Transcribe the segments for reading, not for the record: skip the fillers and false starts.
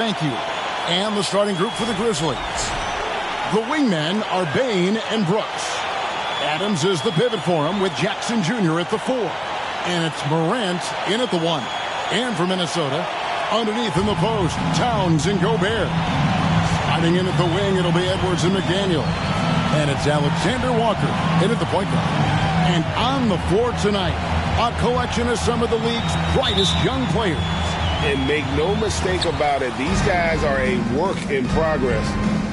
Thank you. And the starting group for the Grizzlies. The wingmen are Bane and Brooks. Adams is the pivot for him with Jackson Jr. at the 4. And it's Morant in at the 1. And for Minnesota, underneath in the post, Towns and Gobert. Sliding in at the wing, it'll be Edwards and McDaniel. And it's Alexander Walker in at the point guard. And on the floor tonight, a collection of some of the league's brightest young players. And make no mistake about it, these guys are a work in progress,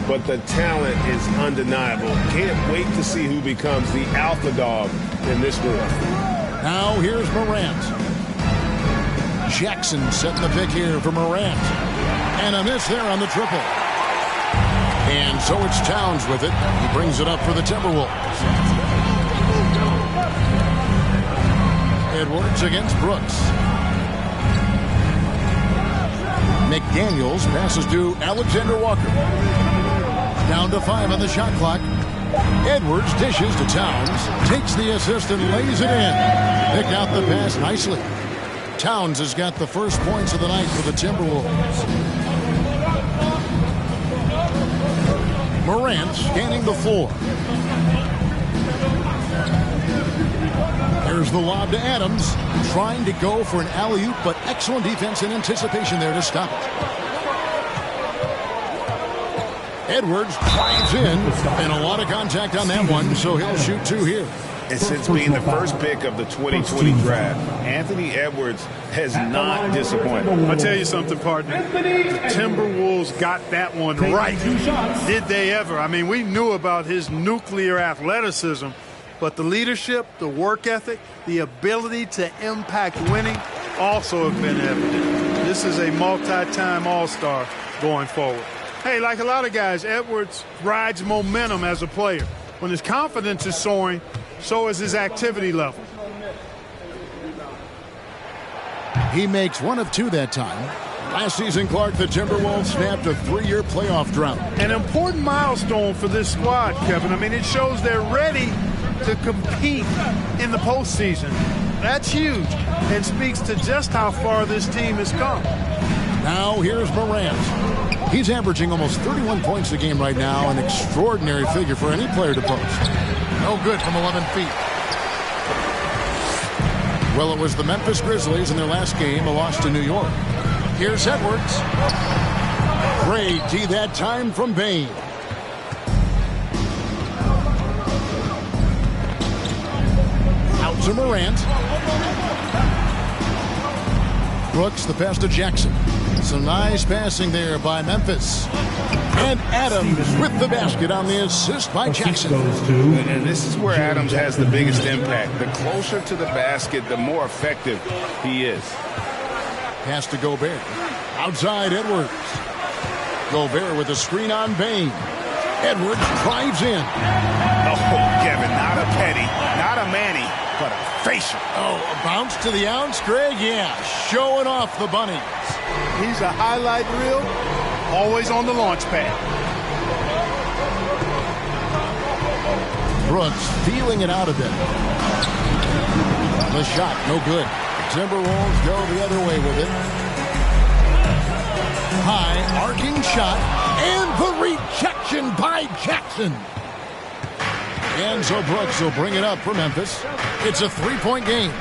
but the talent is undeniable. Can't wait to see who becomes the alpha dog in this group. Now here's Morant. Jackson setting the pick here for Morant. And a miss there on the triple. And so it's Towns with it. He brings it up for the Timberwolves. Edwards against Brooks. McDaniels passes to Alexander Walker. Down to 5 on the shot clock. Edwards dishes to Towns. Takes the assist and lays it in. Picked out the pass nicely. Towns has got the first points of the night for the Timberwolves. Morant scanning the floor. There's the lob to Adams. Trying to go for an alley-oop, but excellent defense and anticipation there to stop it. Edwards drives in, and a lot of contact on that one, so he'll shoot 2 here. And since being the first pick of the 2020 draft, Anthony Edwards has not disappointed. I'll tell you something, partner. The Timberwolves got that one right. Did they ever? I mean, we knew about his nuclear athleticism, but the leadership, the work ethic, the ability to impact winning also have been evident. This is a multi-time All-Star going forward. Hey, like a lot of guys, Edwards rides momentum as a player. When his confidence is soaring, so is his activity level. He makes 1 of 2 that time. Last season, Clark, the Timberwolves snapped a 3-year playoff drought. An important milestone for this squad, Kevin. I mean, it shows they're ready to compete in the postseason. That's huge and speaks to just how far this team has come. Now here's Morant. He's averaging almost 31 points a game right now, an extraordinary figure for any player to post. No good from 11 feet. Well, it was the Memphis Grizzlies in their last game, a loss to New York. Here's Edwards. Great D that time from Bane. Out to Morant. Brooks, the pass to Jackson. Some nice passing there by Memphis. And Adams with the basket on the assist by Jackson. And this is where Adams has the biggest impact. The closer to the basket, the more effective he is. Pass to Gobert. Outside Edwards. Gobert with a screen on Bane. Edwards drives in. Oh, Kevin, not a Petty, not a Manny, but a facial. Oh, a bounce to the ounce, Greg? Yeah, showing off the bunnies. He's a highlight reel, always on the launch pad. Brooks feeling it out a bit. The shot, no good. Timberwolves go the other way with it. High, arcing shot, and the rejection by Jackson. And so Brooks will bring it up for Memphis. It's a 3-point game.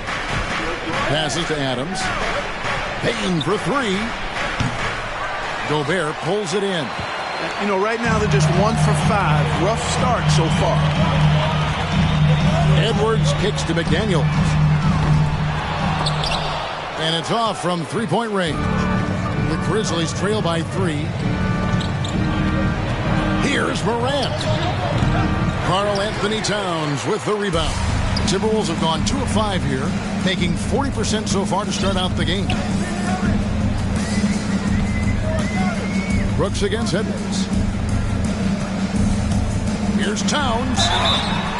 Passes to Adams. Payton for 3. Gobert pulls it in. You know, right now they're just 1 for 5. Rough start so far. Edwards kicks to McDaniels. And it's off from 3-point range. The Grizzlies trail by 3. Here's Morant. Karl Anthony Towns with the rebound. Timberwolves have gone 2 of 5 here, making 40% so far to start out the game. Brooks against Edwards. Here's Towns.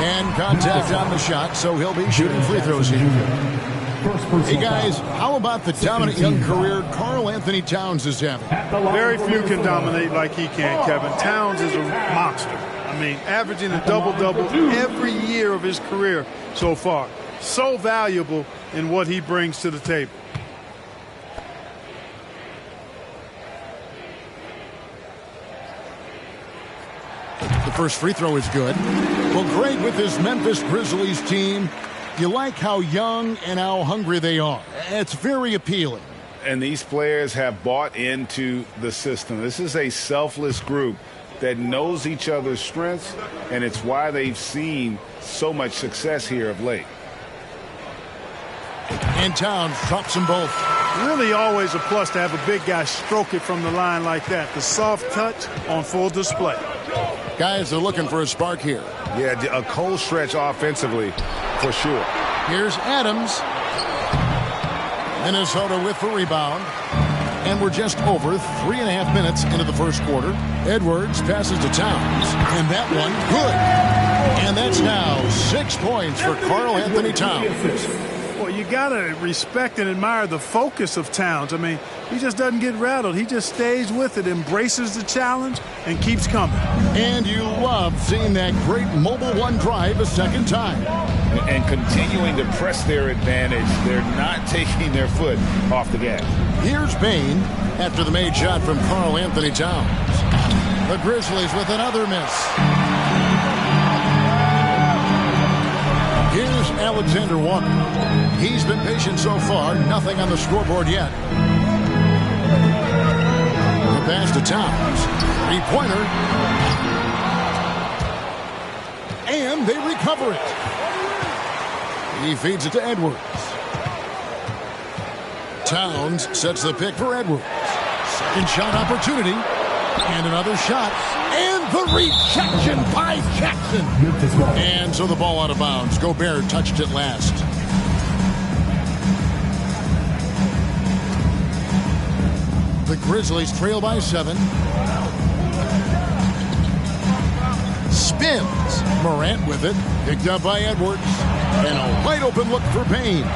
And contact on the shot, so he'll be shooting free throws here. Hey, guys, how about the dominant young career Karl Anthony Towns is having? Very few can dominate like he can, Kevin. Towns is a monster. I mean, averaging a double-double every year of his career so far. So valuable in what he brings to the table. first free throw is good. Well, Greg, with this Memphis Grizzlies team, you like how young and how hungry they are. It's very appealing. And these players have bought into the system. This is a selfless group that knows each other's strengths, and it's why they've seen so much success here of late. And Towns drops them both. Really always a plus to have a big guy stroke it from the line like that. The soft touch on full display. Guys are looking for a spark here. Yeah, a cold stretch offensively for sure. Here's Adams. Minnesota with the rebound. And we're just over 3.5 minutes into the first quarter. Edwards passes to Towns. And that one, good. And that's now 6 points for Karl-Anthony Towns. Well, you got to respect and admire the focus of Towns. I mean, he just doesn't get rattled. He just stays with it, embraces the challenge, and keeps coming. And you love seeing that great mobile one drive a second time. And continuing to press their advantage. They're not taking their foot off the gas. Here's Bane after the made shot from Karl-Anthony Towns. The Grizzlies with another miss. Here's Alexander Walker. He's been patient so far. Nothing on the scoreboard yet. The pass to Towns. Three-pointer. And they recover it. He feeds it to Edwards. Towns sets the pick for Edwards. Second shot opportunity. And another shot. And the rejection by Jackson. And so the ball out of bounds. Gobert touched it last. The Grizzlies trail by 7. Spins. Morant with it. Picked up by Edwards. And a wide open look for Payne.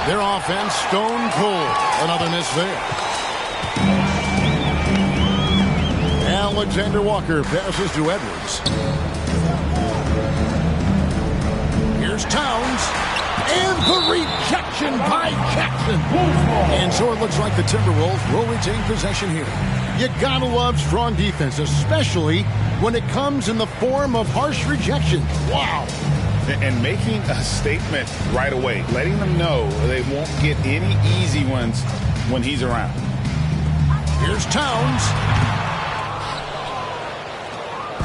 Their offense stone cold. Another miss there. Alexander Walker passes to Edwards. Here's Towns. And the rejection by Jackson. And so it looks like the Timberwolves will retain possession here. You gotta love strong defense, especially when it comes in the form of harsh rejections. Wow. And making a statement right away, letting them know they won't get any easy ones when he's around. Here's Towns.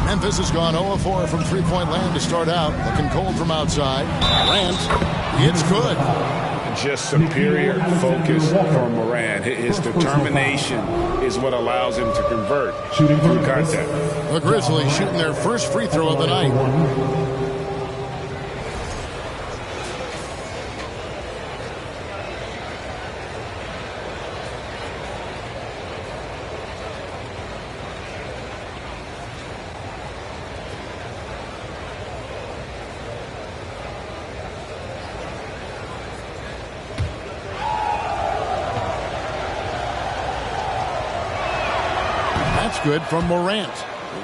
Memphis has gone 0-4 from three-point land to start out. Looking cold from outside. Morant, it's good. Just superior focus from Morant. His determination is what allows him to convert through contact. The Grizzlies shooting their first free throw of the night. Good from Morant.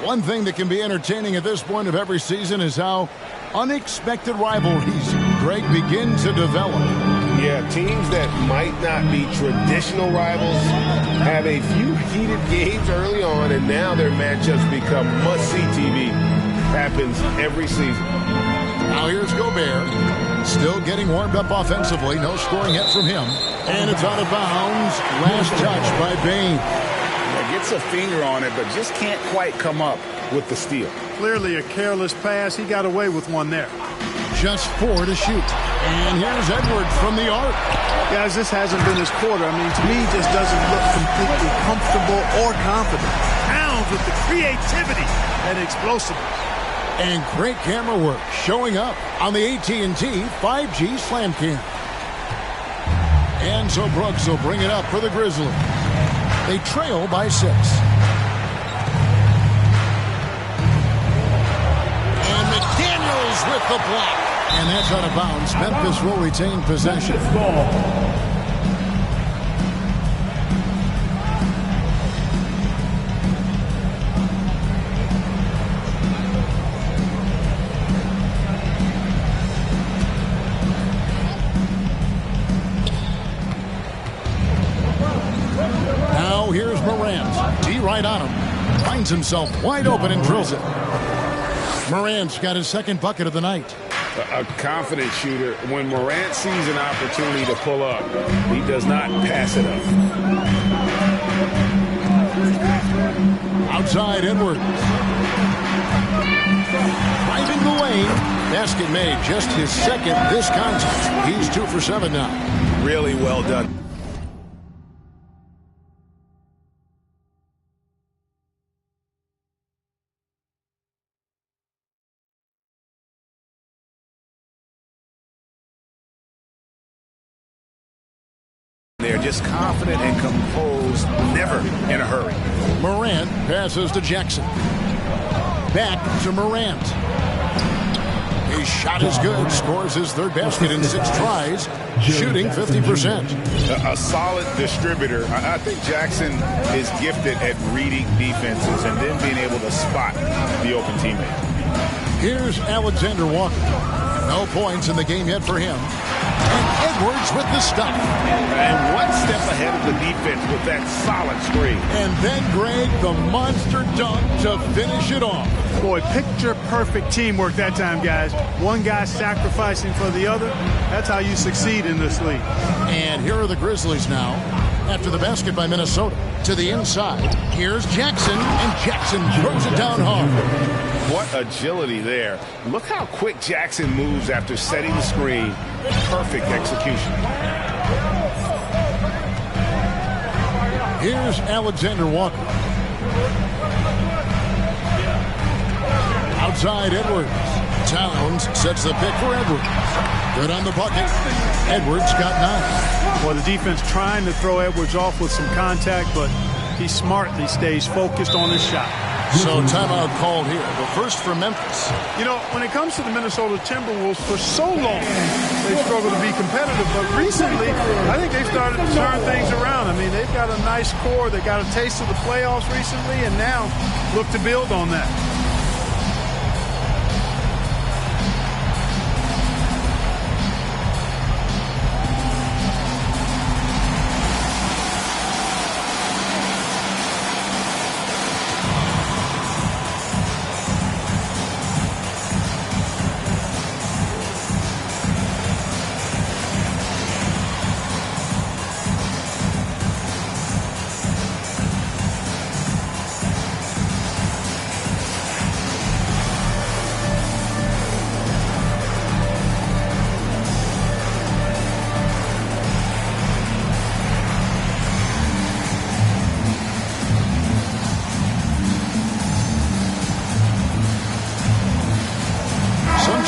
One thing that can be entertaining at this point of every season is how unexpected rivalries, Greg, begin to develop. Yeah, teams that might not be traditional rivals have a few heated games early on, and now their matchups become must-see TV. Happens every season. Now here's Gobert. Still getting warmed up offensively. No scoring yet from him. And it's out of bounds. Last touch by Bane. Gets a finger on it, but just can't quite come up with the steal. Clearly a careless pass. He got away with one there. Just 4 to shoot. And here's Edwards from the arc. Guys, this hasn't been his quarter. I mean, to me, he just doesn't look completely comfortable or confident. Towns with the creativity and explosiveness. And great camera work showing up on the AT&T 5G Slam Cam. And so Brooks will bring it up for the Grizzlies. They trail by 6. And McDaniels with the block. And that's out of bounds. Memphis will retain possession. Here's Morant. D right on him. Finds himself wide open and drills it. Morant's got his second bucket of the night. A confident shooter. When Morant sees an opportunity to pull up, he does not pass it up. Outside Edwards. Driving the lane. Basket made, just his second this contest. He's 2 for 7 now. Really well done. They're just confident and composed, never in a hurry. Morant passes to Jackson. Back to Morant. His shot is good. Scores his third basket in 6 tries. Shooting 50%. A solid distributor. I think Jackson is gifted at reading defenses and then being able to spot the open teammate. Here's Alexander Walker. No points in the game yet for him. And Edwards with the stop. And one step ahead of the defense with that solid screen. And then Greg, the monster dunk to finish it off. Boy, picture-perfect teamwork that time, guys. One guy sacrificing for the other. That's how you succeed in this league. And here are the Grizzlies now. After the basket by Minnesota. To the inside. Here's Jackson. And Jackson throws it down hard. What agility there. Look how quick Jackson moves after setting the screen. Perfect execution. Here's Alexander Walker. Outside Edwards. Towns sets the pick for Edwards. Good on the bucket. Edwards got 9. Well, the defense trying to throw Edwards off with some contact, but he smartly stays focused on his shot. So timeout called here. The first for Memphis. You know, when it comes to the Minnesota Timberwolves, for so long, they've struggled to be competitive. But recently, I think they've started to turn things around. I mean, they've got a nice core. They got a taste of the playoffs recently, and now look to build on that.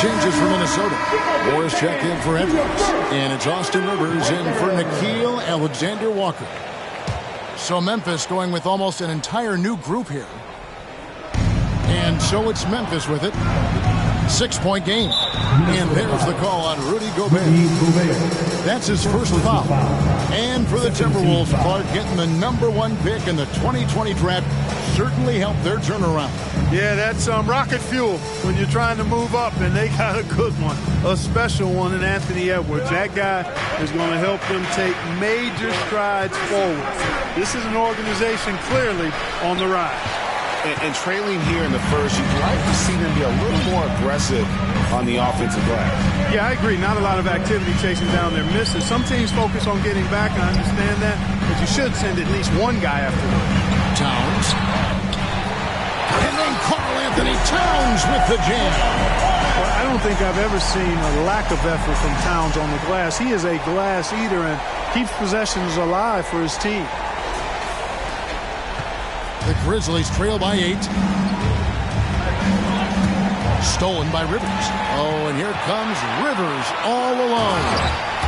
Changes for Minnesota. Morris check in for Edwards. And it's Austin Rivers in for Nickeil Alexander-Walker. So Memphis going with almost an entire new group here. And so it's Memphis with it. 6-point game. And there's the call on Rudy Gobert. That's his first foul. And for the Timberwolves, Clark getting the #1 pick in the 2020 draft certainly helped their turnaround. Yeah, that's rocket fuel when you're trying to move up, and they got a good one, a special one in Anthony Edwards. That guy is going to help them take major strides forward. This is an organization clearly on the rise. And trailing here in the first, you'd like to see them be a little more aggressive on the offensive glass. Yeah, I agree. Not a lot of activity chasing down their misses. Some teams focus on getting back. I understand that. But you should send at least one guy after them. Towns. And then Karl Anthony Towns with the jam. Well, I don't think I've ever seen a lack of effort from Towns on the glass. He is a glass eater and keeps possessions alive for his team. The Grizzlies trail by 8. Stolen by Rivers. Oh, and here comes Rivers all alone.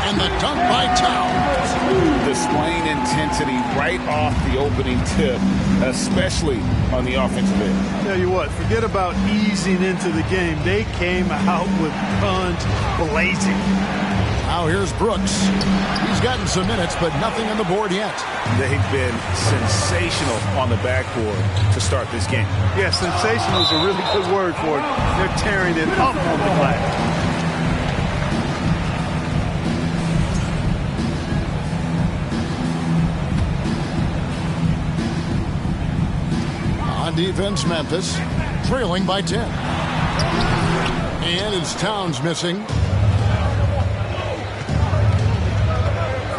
And the dunk by Towns. Displaying intensity right off the opening tip, especially on the offensive end. Tell you what, forget about easing into the game. They came out with guns blazing. Now here's Brooks. He's gotten some minutes, but nothing on the board yet. They've been sensational on the backboard to start this game. Yeah, sensational is a really good word for it. They're tearing it up on the glass. On defense, Memphis trailing by 10. And it's Towns missing.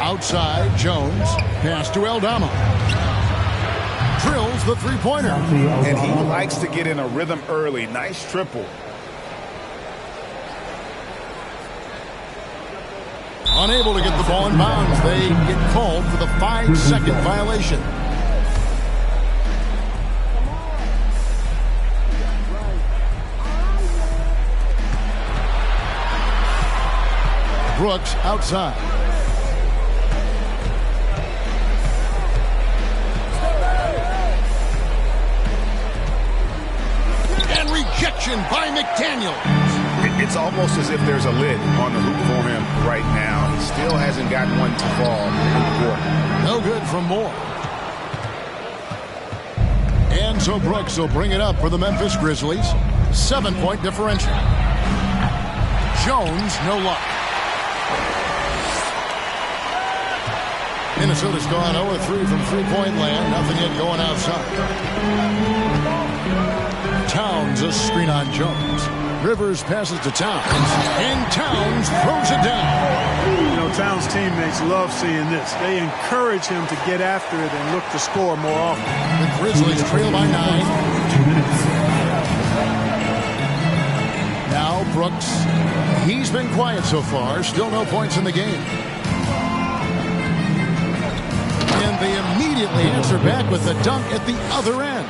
Outside, Jones. Pass to Aldama. Drills the three-pointer. And he likes to get in a rhythm early. Nice triple. Unable to get the ball in bounds. They get called for the 5-second violation. Brooks outside. And rejection by McDaniels. It's almost as if there's a lid on the hoop for him right now. He still hasn't gotten one to fall in the court. No good from Moore. And so Brooks will bring it up for the Memphis Grizzlies. 7-point differential. Jones, no luck. Minnesota's gone 0-3 from three-point land. Nothing yet going outside. Towns, a screen on Jones. Rivers passes to Towns, and Towns throws it down. You know, Towns' teammates love seeing this. They encourage him to get after it and look to score more often. The Grizzlies trail by 9. 2 minutes. Now Brooks. He's been quiet so far. Still no points in the game. And they immediately answer back with a dunk at the other end.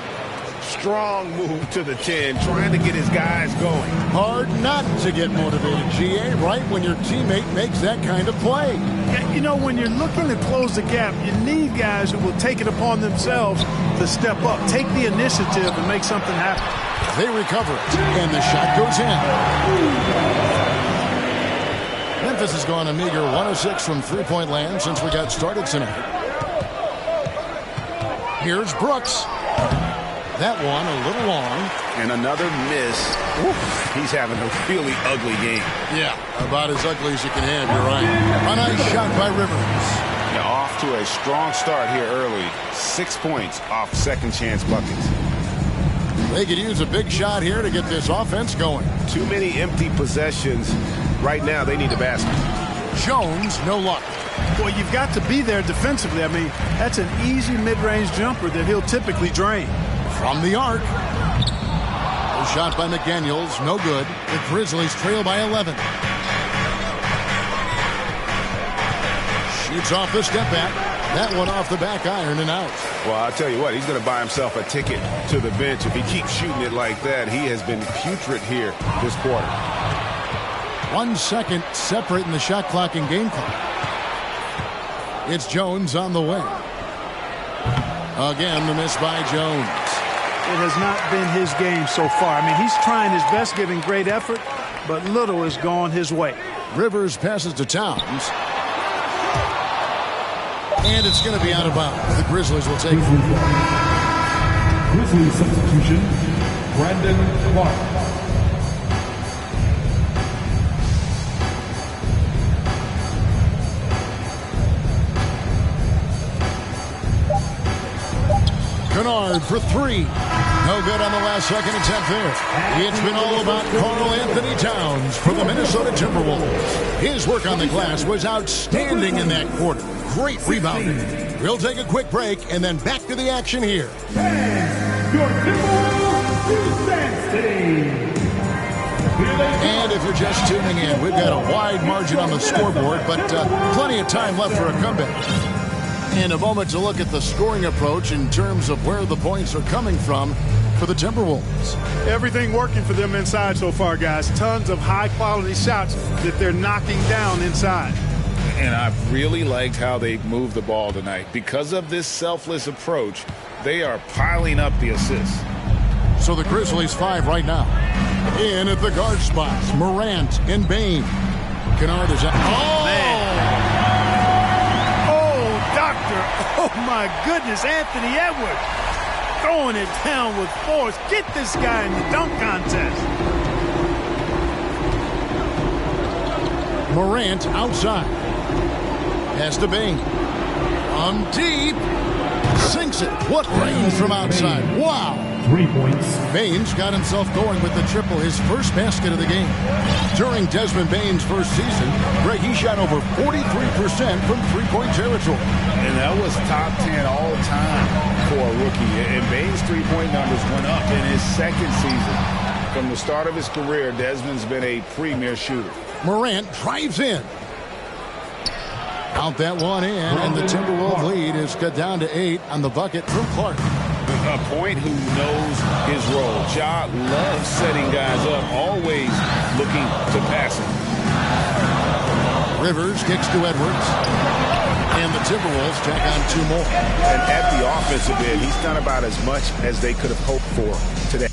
Strong move to the 10, trying to get his guys going. Hard not to get motivated, GA, right when your teammate makes that kind of play. You know, when you're looking to close the gap, you need guys who will take it upon themselves to step up, take the initiative, and make something happen. They recover it, and the shot goes in. Memphis has gone a meager 106 from three-point land since we got started tonight. Here's Brooks. That one a little long. And another miss. Oof, he's having a really ugly game. Yeah, about as ugly as you can have, you're right. A nice shot by Rivers. Yeah, off to a strong start here early. 6 points off second chance buckets. They could use a big shot here to get this offense going. Too many empty possessions. Right now, they need a basket. Jones, no luck. Well, you've got to be there defensively. I mean, that's an easy mid-range jumper that he'll typically drain. From the arc. A shot by McDaniels, no good. The Grizzlies trail by 11. Shoots off the step back. That one off the back iron and out. Well, I'll tell you what, he's going to buy himself a ticket to the bench. If he keeps shooting it like that, he has been putrid here this quarter. 1 second separating the shot clock and game clock. It's Jones on the way. Again, the miss by Jones. It has not been his game so far. I mean, he's trying his best, giving great effort, but little has gone his way. Rivers passes to Towns. And it's going to be out of bounds. The Grizzlies will take it. Grizzlies substitution, Brandon Clark. Kennard for 3. No good on the last second attempt there. It's been all about Karl Anthony Towns for the Minnesota Timberwolves. His work on the glass was outstanding in that quarter. Great rebounding. We'll take a quick break and then back to the action here. Your Timberwolves dance team. And if you're just tuning in, we've got a wide margin on the scoreboard, but plenty of time left for a comeback. In a moment to look at the scoring approach in terms of where the points are coming from for the Timberwolves. Everything working for them inside so far, guys. Tons of high-quality shots that they're knocking down inside. And I've really liked how they've moved the ball tonight. Because of this selfless approach, they are piling up the assists. So the Grizzlies 5 right now. In at the guard spots, Morant and Bane. Kennard is out. Oh, man. Oh, my goodness, Anthony Edwards throwing it down with force. Get this guy in the dunk contest. Morant outside. Pass to Bane. Deep. Sinks it. What range from outside. Wow. 3 points. Baines got himself going with the triple, his first basket of the game. During Desmond Baines' first season, Greg, he shot over 43% from three-point territory. And that was top 10 all time for a rookie. And Baines' three-point numbers went up in his second season. From the start of his career, Desmond's been a premier shooter. Morant drives in. Out that one in, and the Timberwolves lead is cut down to 8 on the bucket from Clark. A point who knows his role. Ja loves setting guys up, always looking to pass him. Rivers kicks to Edwards. And the Timberwolves tack on 2 more. And at the offensive end, he's done about as much as they could have hoped for today.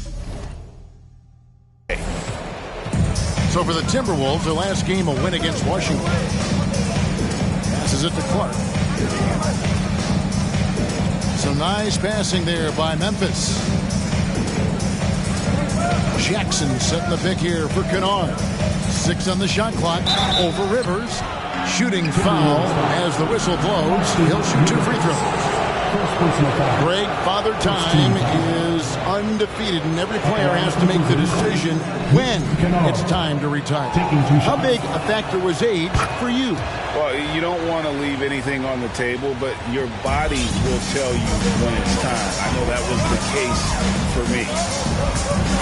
So for the Timberwolves, their last game, a win against Washington. Passes it to Clark. Some nice passing there by Memphis. Jackson setting the pick here for Kennard. 6 on the shot clock. Over Rivers. Shooting foul as the whistle blows. He'll shoot 2 free throws. Greg, Father Time is undefeated, and every player has to make the decision when it's time to retire. How big a factor was age for you? Well, you don't want to leave anything on the table, but your body will tell you when it's time. I know that was the case for me.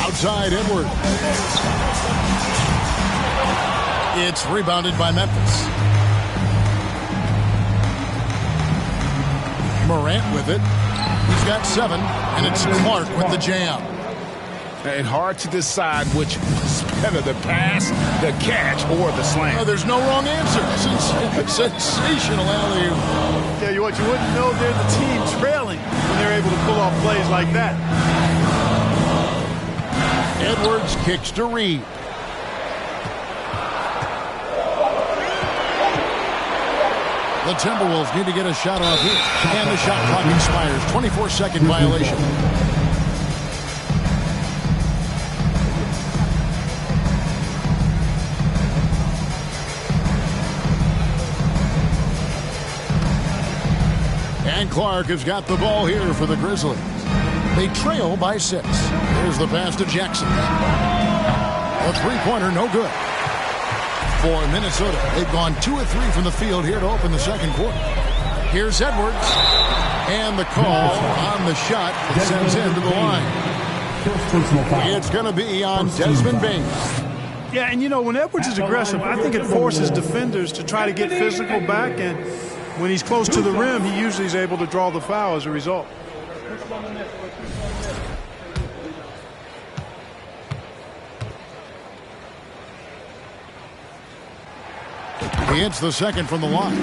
Outside Edwards. It's rebounded by Memphis. Morant with it. He's got 7, and it's Clark with the jam. And hard to decide which was better, the pass, the catch, or the slam. Oh, there's no wrong answer. Sensational alley-oop. Tell you what, you wouldn't know they're the team trailing when they're able to pull off plays like that. Edwards kicks to Reed. The Timberwolves need to get a shot off here. And the shot clock expires. 24-second violation. And Clark has got the ball here for the Grizzlies. They trail by 6. Here's the pass to Jackson. A three-pointer, no good. For Minnesota, they've gone 2 of 3 from the field here to open the second quarter. Here's Edwards. And the call on the shot that sends him to the line. It's going to be on Desmond Baines. Yeah, and you know, when Edwards is aggressive, I think it forces defenders to try to get physical back, and when he's close to the rim, he usually is able to draw the foul as a result. He hits the second from the line.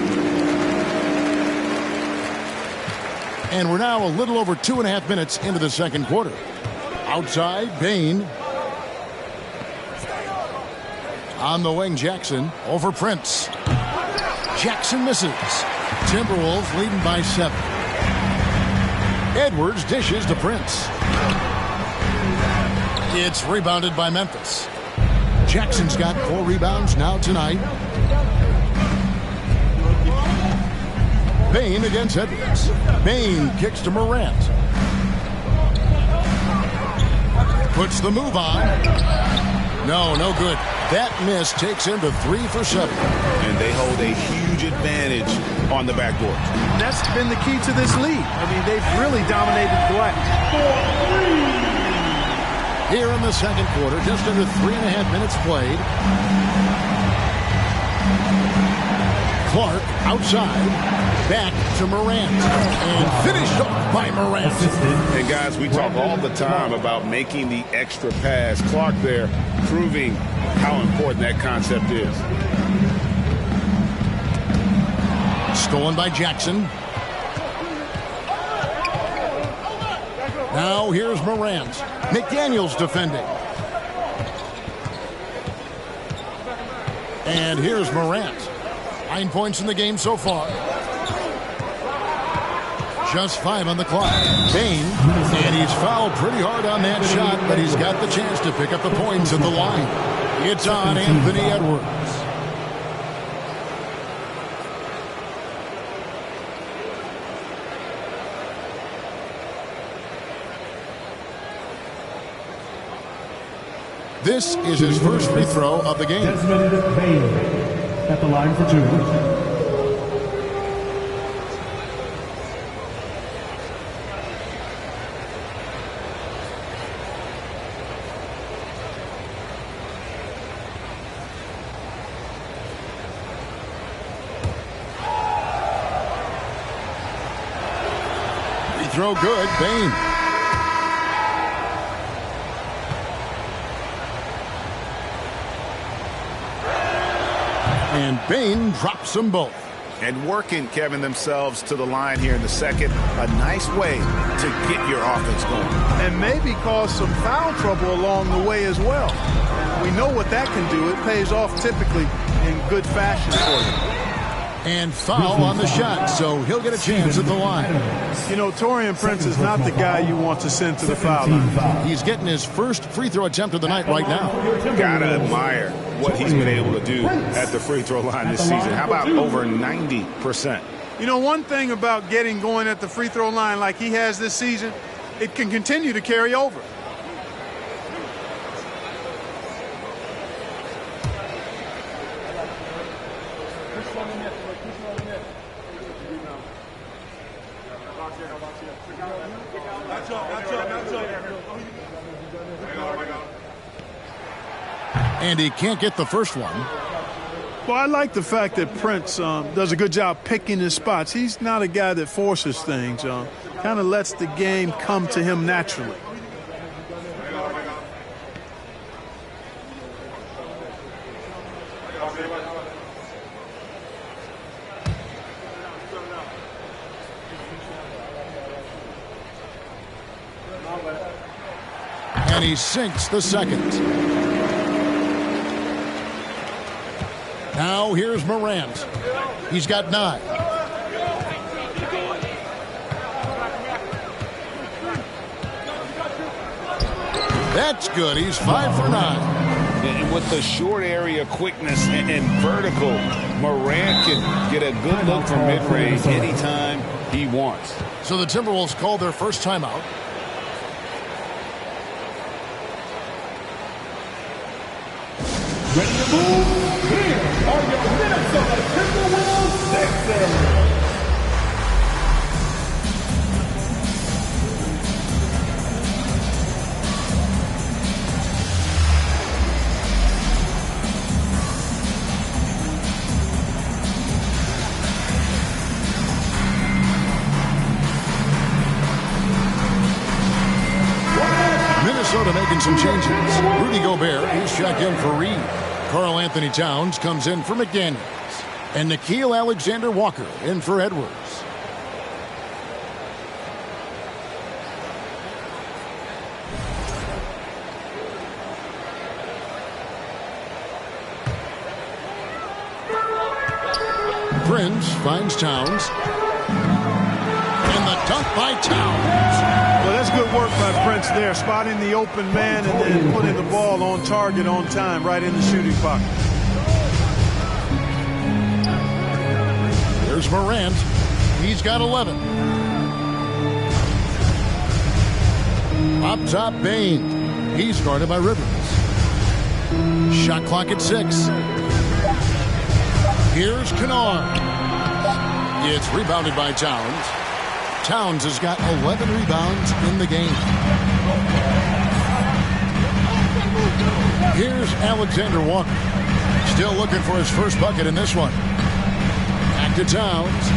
And we're now a little over 2.5 minutes into the second quarter. Outside, Bane. On the wing, Jackson over Prince. Jackson misses. Timberwolves leading by 7. Edwards dishes to Prince. It's rebounded by Memphis. Jackson's got 4 rebounds now tonight. Bane against Edwards. Bane kicks to Morant. Puts the move on. No good. That miss takes him to 3 for 7. And they hold a huge advantage on the backboard. That's been the key to this league. I mean, they've really dominated the glass. Here in the second quarter, just under 3.5 minutes played. Clark outside. Back to Morant. And finished off by Morant. And guys, we talk all the time about making the extra pass. Clark there proving how important that concept is. Stolen by Jackson. Now here's Morant. McDaniels defending. And here's Morant. 9 points in the game so far. Just 5 on the clock. Bane, and he's fouled pretty hard on that shot, but he's got the chance to pick up the points at the line. It's on Anthony Edwards. This is his first free throw of the game. Desmond Bain at the line for 2. Free throw good, Bain. And Bain drops them both. And working, Kevin, themselves to the line here in the second. A nice way to get your offense going. And maybe cause some foul trouble along the way as well. We know what that can do. It pays off typically in good fashion for you. And foul on the shot, so he'll get a chance at the line. You know, Taurean Prince is not the guy you want to send to the foul line. He's getting his first free throw attempt of the night right now. Gotta admire what he's been able to do at the free throw line this season. How about over 90%? You know, one thing about getting going at the free throw line like he has this season, it can continue to carry over. And he can't get the first one. Well, I like the fact that Prince does a good job picking his spots. He's not a guy that forces things. Kind of lets the game come to him naturally. And he sinks the second. Now here's Morant. He's got 9. That's good. He's 5 for 9. And with the short area quickness and vertical, Morant can get a good look from mid-range anytime he wants. So the Timberwolves call their first timeout. Ready to move? Here are your Minnesota Timberwolves Sixers. Minnesota making some changes. Rudy Gobert, he's checked in for Reed. Karl Anthony Towns comes in for McDaniels. And Nickeil Alexander-Walker in for Edwards. Prince finds Towns. And the dunk by Towns. Well, that's good work by Prince there, spotting the open man and then putting the ball on target on time, right in the shooting pocket. There's Morant. He's got 11. Up top, Bain. He's guarded by Rivers. Shot clock at 6. Here's Kennard. It's rebounded by Towns. Towns has got 11 rebounds in the game. Here's Alexander Walker. Still looking for his first bucket in this one. Back to Towns.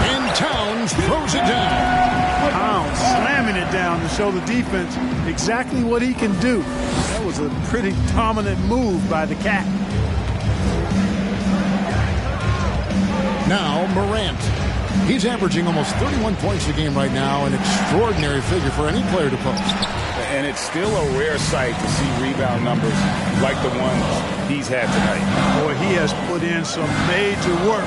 And Towns throws it down. Towns slamming it down to show the defense exactly what he can do. That was a pretty dominant move by the Cat. Now Morant. He's averaging almost 31 points a game right now, an extraordinary figure for any player to post. And it's still a rare sight to see rebound numbers like the ones he's had tonight. Boy, he has put in some major work.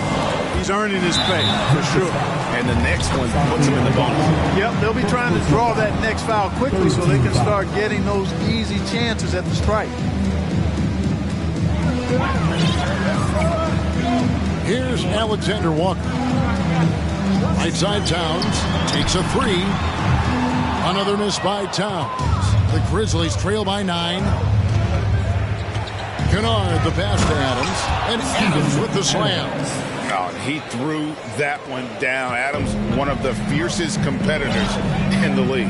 He's earning his pay, for sure. And the next one puts him in the bonus. Yep, they'll be trying to draw that next foul quickly so they can start getting those easy chances at the strike. Here's Alexander Walker. Right side Towns takes a 3. Another miss by Towns. The Grizzlies trail by 9. Kennard the pass to Adams. And Adams with the slam. Oh, he threw that one down. Adams, one of the fiercest competitors in the league.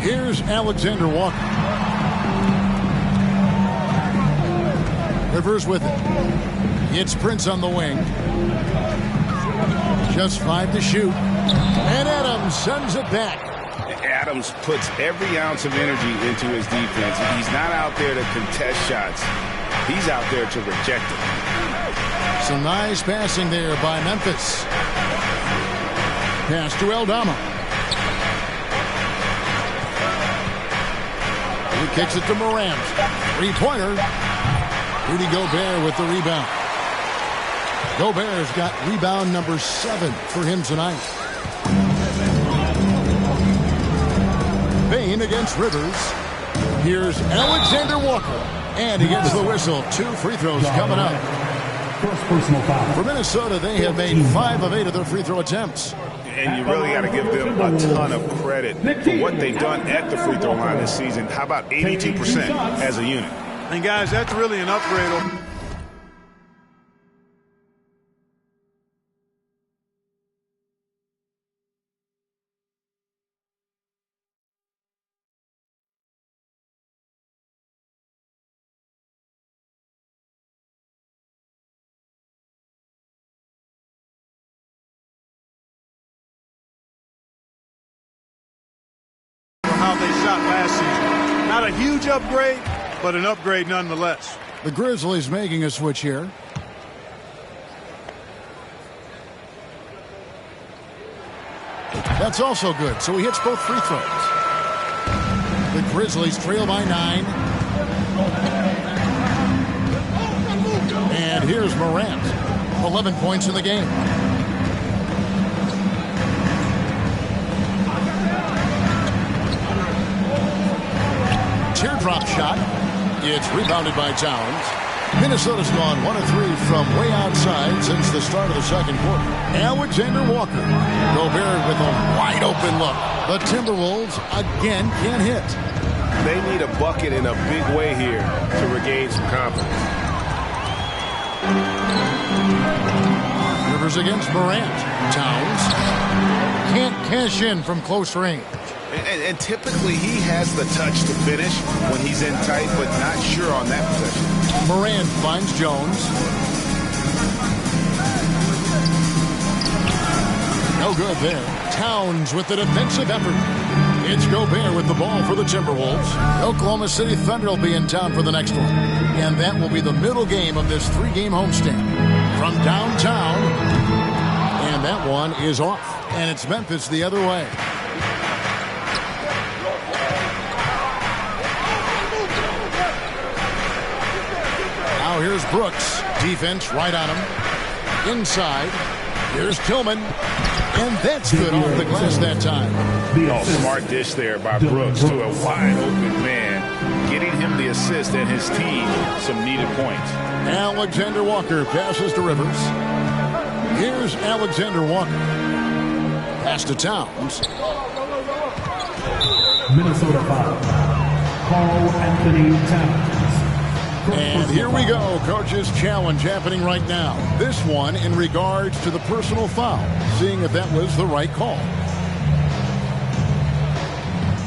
Here's Alexander Walker. Rivers with it. It's Prince on the wing. Just 5 to shoot. And Adams sends it back. Adams puts every ounce of energy into his defense. He's not out there to contest shots. He's out there to reject it. Some nice passing there by Memphis. Pass to Aldama. He kicks it to Morant. 3-pointer. Rudy Gobert with the rebound. Gobert's got rebound number 7 for him tonight. Bane against Rivers. Here's Alexander Walker. And he gets the whistle. 2 free throws coming up. First personal foul. For Minnesota, they have made 5 of 8 of their free throw attempts. And you really got to give them a ton of credit for what they've done at the free throw line this season. How about 82% as a unit? And guys, that's really an upgrade. How they shot last season. Not a huge upgrade, but an upgrade nonetheless. The Grizzlies making a switch here. That's also good, so he hits both free throws. The Grizzlies trail by 9. And here's Morant. 11 points in the game. Teardrop shot. It's rebounded by Towns. Minnesota's gone 1 of 3 from way outside since the start of the second quarter. Alexander Walker. Gobert with a wide open look. The Timberwolves again can't hit. They need a bucket in a big way here to regain some confidence. Rivers against Morant. Towns can't cash in from close range. And typically he has the touch to finish when he's in tight, but not sure on that possession. Morant finds Jones. No good there. Towns with the defensive effort. It's Gobert with the ball for the Timberwolves. Oklahoma City Thunder will be in town for the next one. And that will be the middle game of this 3-game homestand. From downtown. And that one is off. And it's Memphis the other way. Now here's Brooks. Defense right on him. Inside. Here's Tillman. And that's good off the glass that time. Oh, smart dish there by Brooks to a wide open man. Getting him the assist and his team some needed points. Alexander Walker passes to Rivers. Here's Alexander Walker. Pass to Towns. Minnesota foul. Carl Anthony Towns. And here we go. Coach's challenge happening right now. This one in regards to the personal foul. Seeing if that was the right call.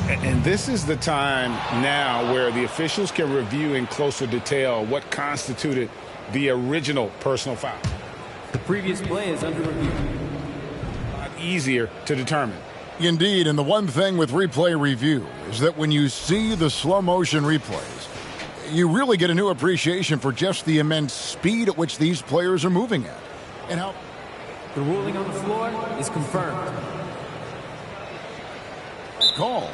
And this is the time now where the officials can review in closer detail what constituted the original personal foul. The previous play is under review. Easier to determine. Indeed, and the one thing with replay review is that when you see the slow motion replays, you really get a new appreciation for just the immense speed at which these players are moving at. And how the ruling on the floor is confirmed. Call.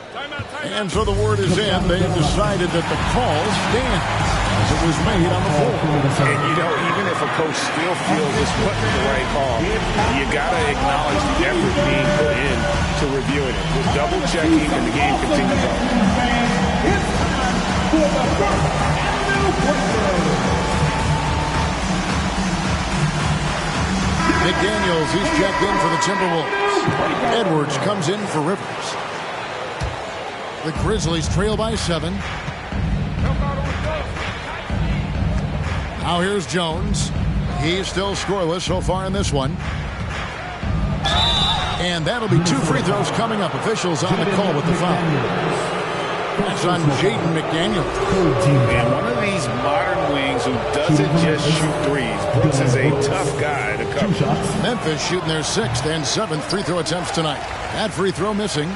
And so the word is in. They have decided that the call stands as it was made on the floor. And you know, even if a coach still feels it's put the right call, you got to acknowledge the effort being put in to reviewing it. With double checking and the game continues on. McDaniels, he's checked in for the Timberwolves. Edwards comes in for Rivers. The Grizzlies trail by 7. Now here's Jones. He's still scoreless so far in this one. And that'll be 2 free throws coming up. Officials on the call with the foul. That's on Jaden McDaniel. And one of these modern wings who doesn't just shoot threes. Brooks is a tough guy to cover. Memphis shooting their 6th and 7th free throw attempts tonight. That free throw missing.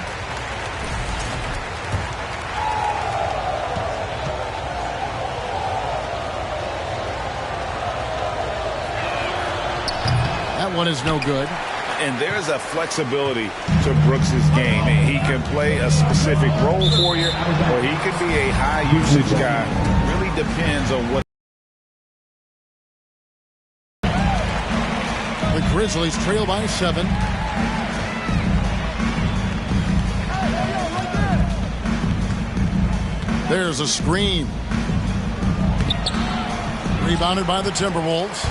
That one is no good. And there's a flexibility to Brooks's game. He can play a specific role for you, or he could be a high-usage guy. Really depends on what. The Grizzlies trail by 7. There's a screen. Rebounded by the Timberwolves.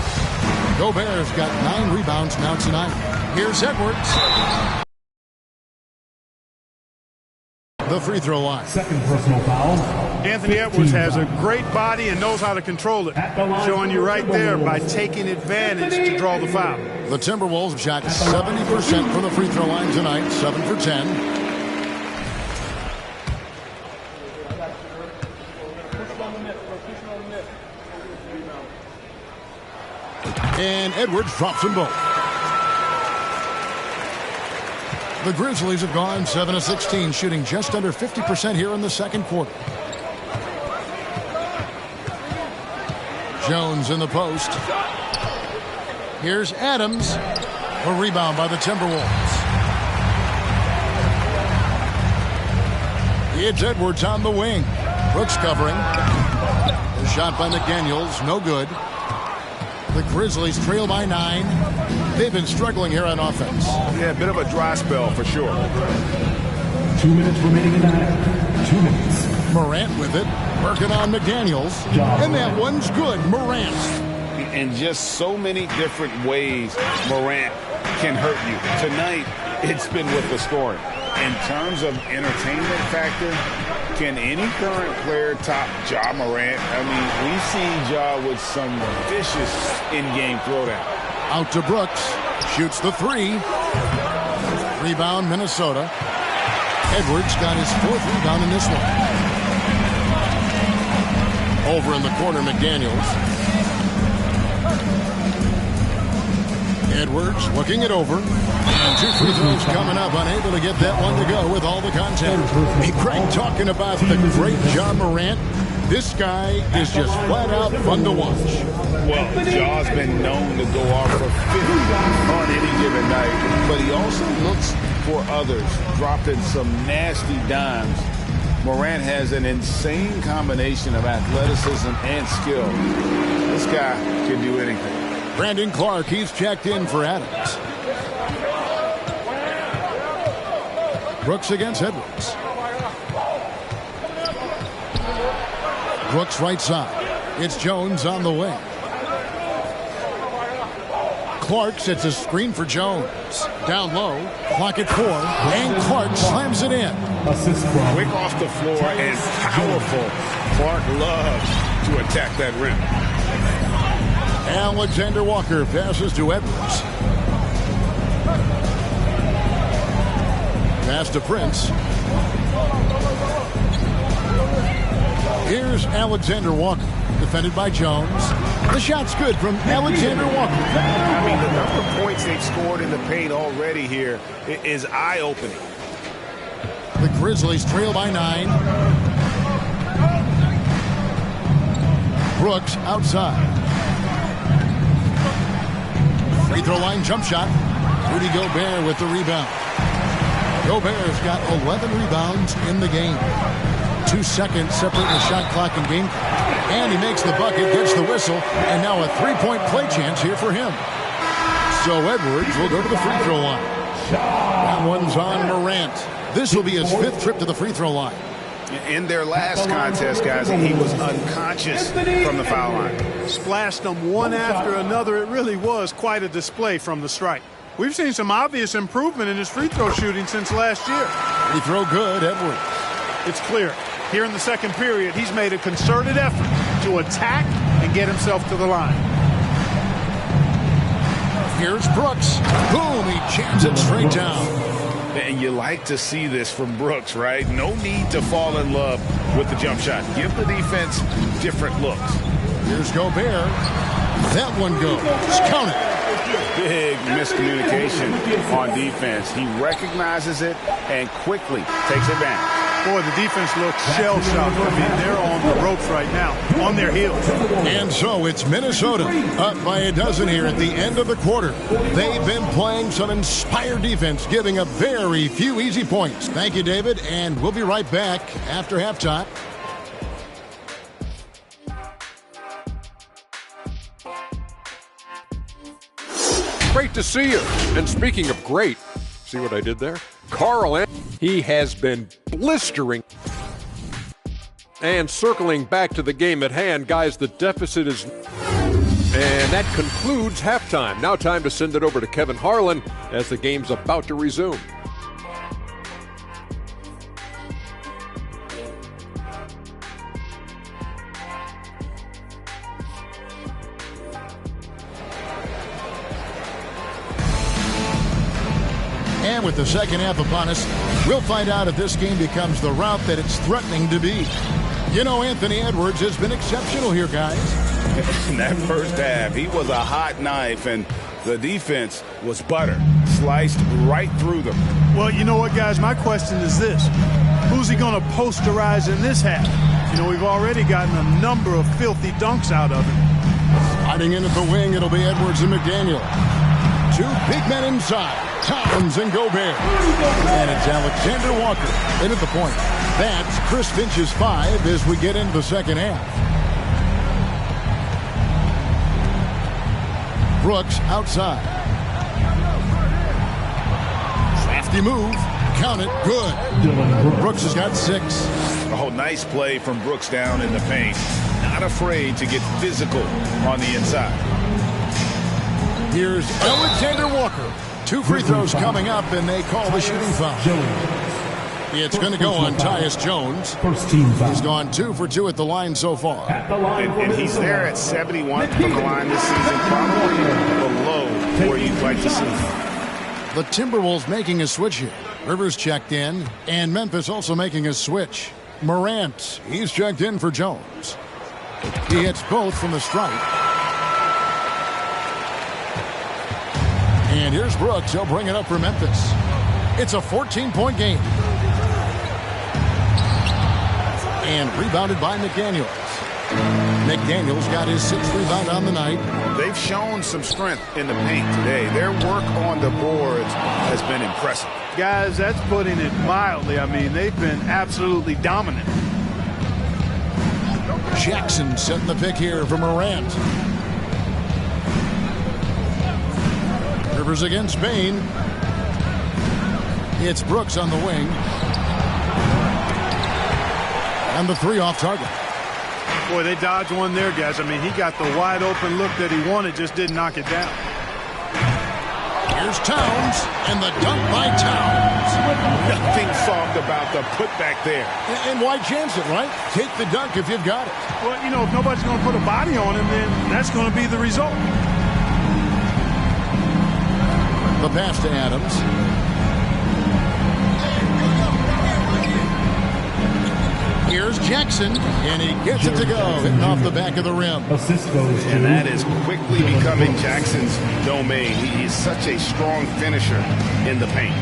Gobert's got 9 rebounds now tonight. Here's Edwards. The free throw line. Second personal foul. Anthony Edwards has a great body and knows how to control it. Showing you right there by taking advantage to draw the foul. The Timberwolves shot 70% from the free throw line tonight. 7 for 10. And Edwards drops them both. The Grizzlies have gone 7 of 16, shooting just under 50% here in the second quarter. Jones in the post. Here's Adams. A rebound by the Timberwolves. It's Edwards on the wing. Brooks covering. The shot by McDaniels, no good. The Grizzlies trail by 9. They've been struggling here on offense. Yeah, a bit of a dry spell for sure. 2 minutes remaining in that. 2 minutes. Morant with it. Working on McDaniels. And that one's good. Morant. In just so many different ways, Morant can hurt you. Tonight, it's been with the scoring. In terms of entertainment factor, can any current player top Ja Morant? I mean, we've seen Ja with some vicious in-game throwdown. Out to Brooks. Shoots the 3. Rebound, Minnesota. Edwards got his 4th rebound in this one. Over in the corner, McDaniels. Edwards looking it over. And 2 free throws coming up. Unable to get that one to go with all the contact. Hey, Craig, talking about the great Ja Morant. This guy is just flat out fun to watch. Well, Ja's been known to go off for 50 on any given night, but he also looks for others, dropping some nasty dimes. Morant has an insane combination of athleticism and skill. This guy can do anything. Brandon Clark, he's checked in for Adams. Brooks against Edwards. Brooks right side. It's Jones on the wing. Clark sets a screen for Jones. Down low, clock at 4, and Clark slams it in. Quick off the floor and powerful. Clark loves to attack that rim. Alexander Walker passes to Edwards. Pass to Prince. Here's Alexander Walker, defended by Jones. The shot's good from Alexander Walker. I mean, the number of points they've scored in the paint already here is eye-opening. The Grizzlies trail by 9. Brooks outside. Free throw line jump shot. Rudy Gobert with the rebound. Gobert's got 11 rebounds in the game. 2 seconds separating the shot clock and game clock. And he makes the bucket, gets the whistle, and now a 3-point play chance here for him. So Edwards will go to the free throw line. That one's on Morant. This will be his 5th trip to the free throw line. In their last contest, guys, he was unconscious from the foul line. Splashed them one after another. It really was quite a display from the stripe. We've seen some obvious improvement in his free throw shooting since last year. Free throw good, Edwards. It's clear. Here in the second period, he's made a concerted effort to attack and get himself to the line. Here's Brooks. Boom, he jams it straight down. And you like to see this from Brooks, right? No need to fall in love with the jump shot. Give the defense different looks. Here's Gobert. That one goes. Count it. Big miscommunication on defense. He recognizes it and quickly takes it down. Boy, the defense looks shell-shocked. I mean, they're on the ropes right now, on their heels. And so it's Minnesota up by a dozen here at the end of the quarter. They've been playing some inspired defense, giving up very few easy points. Thank you, David, and we'll be right back after halftime. Great to see you. And speaking of great, see what I did there? Carl, he has been blistering. And circling back to the game at hand, guys, the deficit is... And that concludes halftime. Now time to send it over to Kevin Harlan as the game's about to resume. And with the second half upon us, we'll find out if this game becomes the route that it's threatening to be. You know, Anthony Edwards has been exceptional here, guys. In that first half, he was a hot knife, and the defense was butter, sliced right through them. Well, you know what, guys? My question is this. Who's he going to posterize in this half? You know, we've already gotten a number of filthy dunks out of him. Sliding in at the wing, it'll be Edwards and McDaniel. Two big men inside, Towns and Gobert. And it's Alexander Walker in at the point. That's Chris Finch's 5 as we get into the second half. Brooks outside. Crafty move. Count it. Good. Brooks has got 6. Oh, nice play from Brooks down in the paint. Not afraid to get physical on the inside. Here's Alexander Walker. 2 free throws coming up, and they call the shooting foul. It's going to go on Tyus Jones. He's gone 2 for 2 at the line so far. And he's there at 71 from the line this season, probably below where you'd like to see him. The Timberwolves making a switch here. Rivers checked in, and Memphis also making a switch. Morant, he's checked in for Jones. He hits both from the stripe. And here's Brooks. He'll bring it up for Memphis. It's a 14-point game. And rebounded by McDaniels. McDaniels got his 6th rebound on the night. They've shown some strength in the paint today. Their work on the boards has been impressive. Guys, that's putting it mildly. I mean, they've been absolutely dominant. Jackson setting the pick here for Morant. Rivers against Bain. It's Brooks on the wing. And the 3 off target. Boy, they dodged one there, guys. I mean, he got the wide open look that he wanted, just didn't knock it down. Here's Towns, and the dunk by Towns. Nothing soft about the putback there. And why chance it, right? Take the dunk if you've got it. Well, you know, if nobody's going to put a body on him, then that's going to be the result. The pass to Adams. Here's Jackson, and he gets it to go, hitting off the back of the rim. And that is quickly becoming Jackson's domain. He is such a strong finisher in the paint.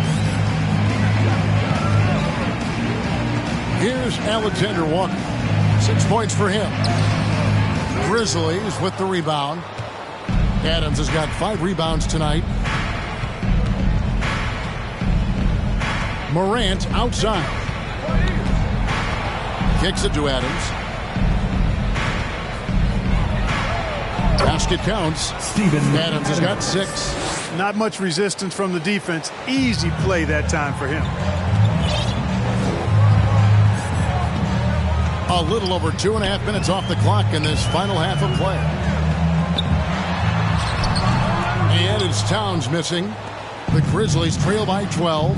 Here's Alexander Walker. 6 points for him. Grizzlies with the rebound. Adams has got 5 rebounds tonight. Morant outside. Kicks it to Adams. Basket counts. Adams has got 6. Not much resistance from the defense. Easy play that time for him. A little over 2.5 minutes off the clock in this final half of play. And it's Towns missing. The Grizzlies trail by 12.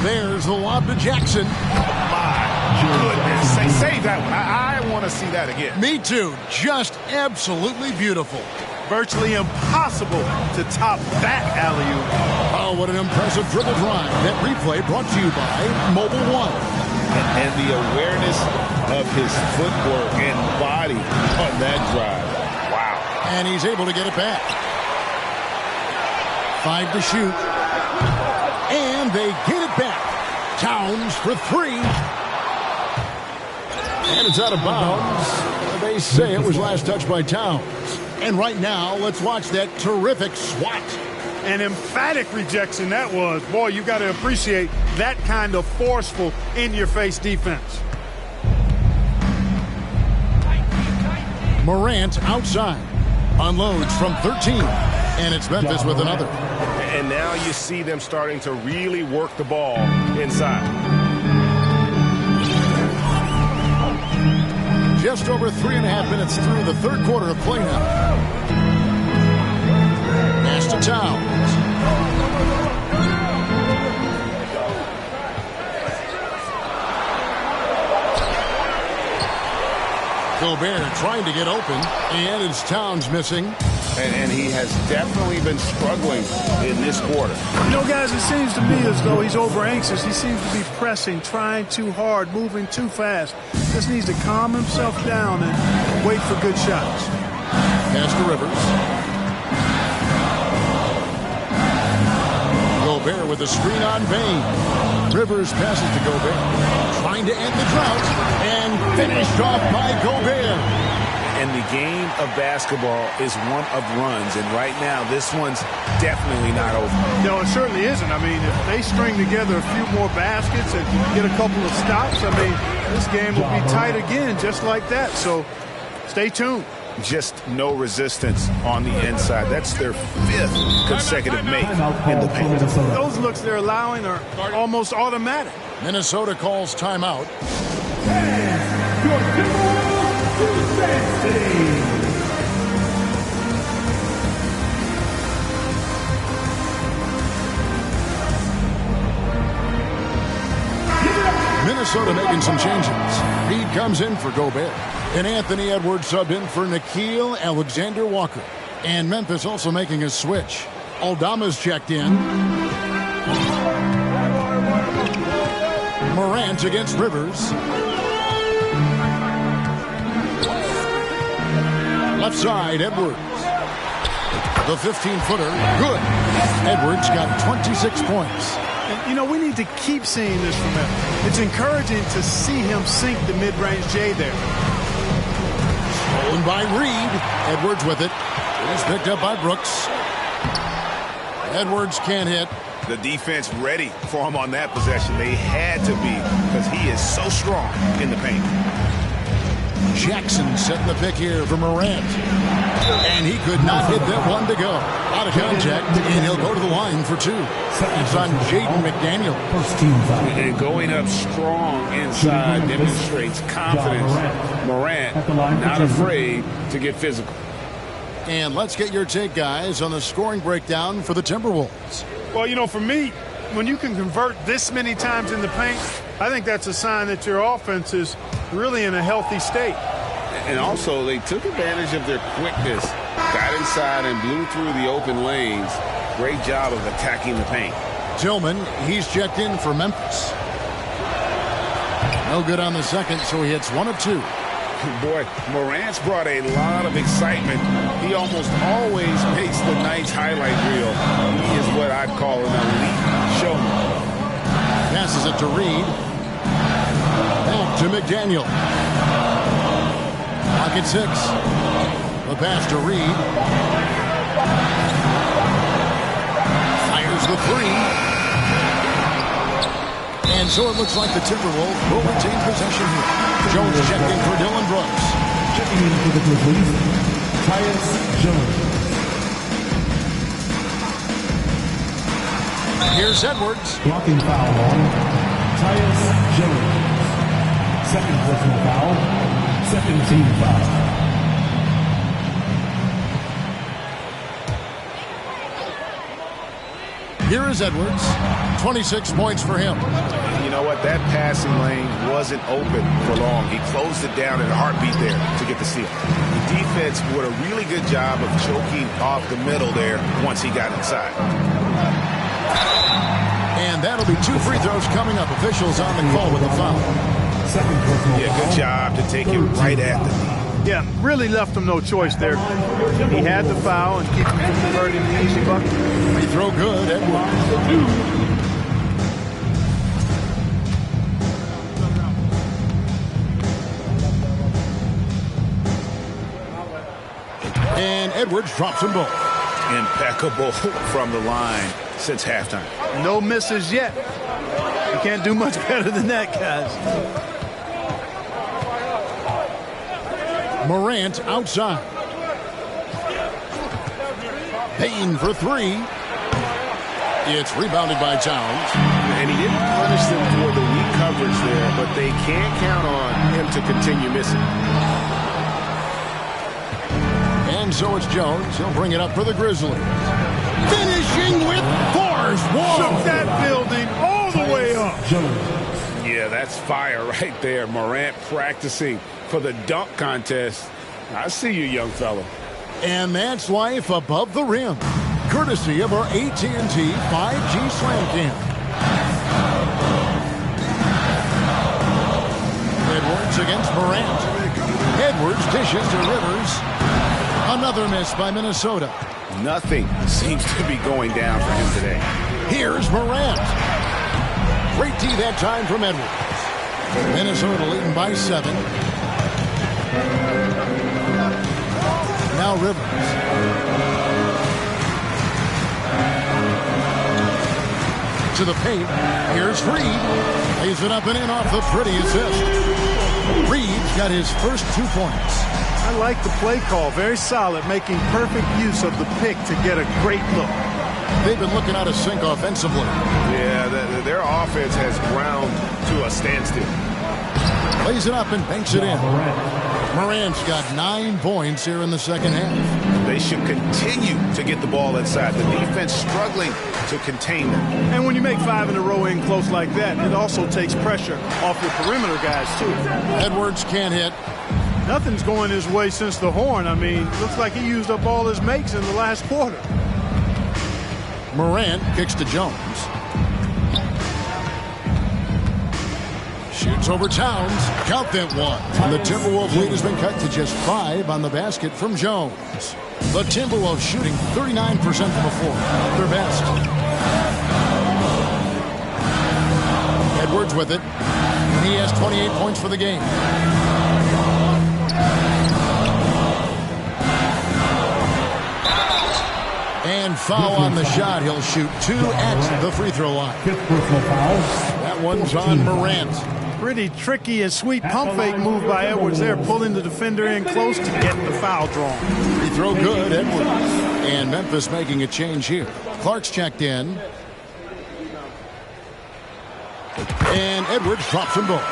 There's the lob to Jackson. My goodness. Save that one. I want to see that again. Me too. Just absolutely beautiful. Virtually impossible to top that alley-oop. Oh, what an impressive dribble drive. That replay brought to you by Mobile One. And the awareness of his footwork and body on that drive. Wow. And he's able to get it back. 5 to shoot. And they get it back. Towns for 3. And it's out of bounds. They say it was last touched by Towns. And right now, let's watch that terrific swat. An emphatic rejection that was. Boy, you got to appreciate that kind of forceful, in-your-face defense. Morant outside. Unloads from 13. And it's Memphis with another. And now you see them starting to really work the ball inside. Just over 3.5 minutes through the third quarter of play now. Pass to Towns. Gobert trying to get open, and it's Towns missing. And he has definitely been struggling in this quarter. You know, guys, it seems to me as though he's over-anxious. He seems to be pressing, trying too hard, moving too fast. Just needs to calm himself down and wait for good shots. Pass to Rivers. Gobert with a screen on Bane. Rivers passes to Gobert. Trying to end the drought. And finished off by Gobert. And the game of basketball is one of runs. And right now, this one's definitely not over. No, it certainly isn't. I mean, if they string together a few more baskets and get a couple of stops, I mean, this game will be tight again just like that. So stay tuned. Just no resistance on the inside. That's their 5th consecutive make in the paint. Those looks they're allowing are almost automatic. Minnesota calls timeout. Minnesota making some changes. Reed comes in for Gobert. And Anthony Edwards subbed in for Nickeil Alexander-Walker. And Memphis also making a switch. Aldama's checked in. Morant against Rivers. Left side, Edwards. The 15-footer, good. Edwards got 26 points. And, you know, we need to keep seeing this from him. It's encouraging to see him sink the mid-range J there. Stolen by Reed. Edwards with it. It's picked up by Brooks. Edwards can't hit. The defense ready for him on that possession. They had to be because he is so strong in the paint. Jackson setting the pick here for Morant. And he could not hit that one to go. Out of contact, and he'll go to the line for 2. It's on Jaden McDaniel. And going up strong inside demonstrates confidence. Morant not afraid to get physical. And let's get your take, guys, on the scoring breakdown for the Timberwolves. Well, you know, for me, when you can convert this many times in the paint, I think that's a sign that your offense is really in a healthy state. And also, they took advantage of their quickness, got inside and blew through the open lanes. Great job of attacking the paint. Tillman, he's checked in for Memphis. No good on the second, so he hits 1 of 2. Boy, Morant's brought a lot of excitement. He almost always makes the night's highlight reel. He is what I'd call an elite showman. Passes it to Reed. Back to McDaniel. Pocket 6. The pass to Reed. Fires the 3. And so it looks like the Timberwolves will retain possession here. Jones checked in for Dylan Brooks. Checking in for the Grizzlies, Tyus Jones. Here's Edwards. Blocking foul on Tyus Jones. Second personal foul. Second team foul. Here is Edwards. 26 points for him. You know what? That passing lane wasn't open for long. He closed it down in a heartbeat there to get the steal. The defense did a really good job of choking off the middle there once he got inside. And that'll be 2 free throws coming up. Officials on the call with the foul. Yeah, good job to take him right at the knee. Yeah, really left him no choice there. He had the foul and keep him from converting the easy bucket. Free throw good, Edwards. And Edwards drops them both. Impeccable from the line since halftime. No misses yet. You can't do much better than that, guys. Morant outside. Payne for 3. It's rebounded by Towns. And he didn't punish them for the weak coverage there, but they can't count on him to continue missing. And so it's Jones. He'll bring it up for the Grizzlies. Finishing with force. Shook that building all the way up. Yeah, that's fire right there. Morant practicing for the dunk contest. I see you, young fella. And that's life above the rim. Courtesy of our AT&T 5G Slam Cam. Edwards against Morant. Edwards dishes to Rivers. Another miss by Minnesota. Nothing seems to be going down for him today. Here's Morant. Great D that time from Edwards. Minnesota leading by 7. Now Rivers. To the paint. Here's Reed. Lays it up and in off the pretty assist. Reed's got his first 2 points. I like the play call. Very solid, making perfect use of the pick to get a great look. They've been looking out of sync offensively. Yeah, their offense has ground to a standstill. Plays it up and banks it in. Morant's got 9 points here in the second half. They should continue to get the ball inside. The defense struggling to contain them. And when you make 5 in a row in close like that, it also takes pressure off your perimeter guys, too. Edwards can't hit. Nothing's going his way since the horn. I mean, looks like he used up all his makes in the last quarter. Morant kicks to Jones. Shoots over Towns. Count that one. And the Timberwolves lead has been cut to just 5 on the basket from Jones. The Timberwolves shooting 39% from the floor. Their best. Edwards with it. And he has 28 points for the game. And foul on the shot. He'll shoot 2 at the free throw line. That one's on Morant. Pretty tricky and sweet pump fake move by Edwards there, pulling the defender in close to get the foul drawn. Free throw good, Edwards. And Memphis making a change here. Clark's checked in. And Edwards drops them both.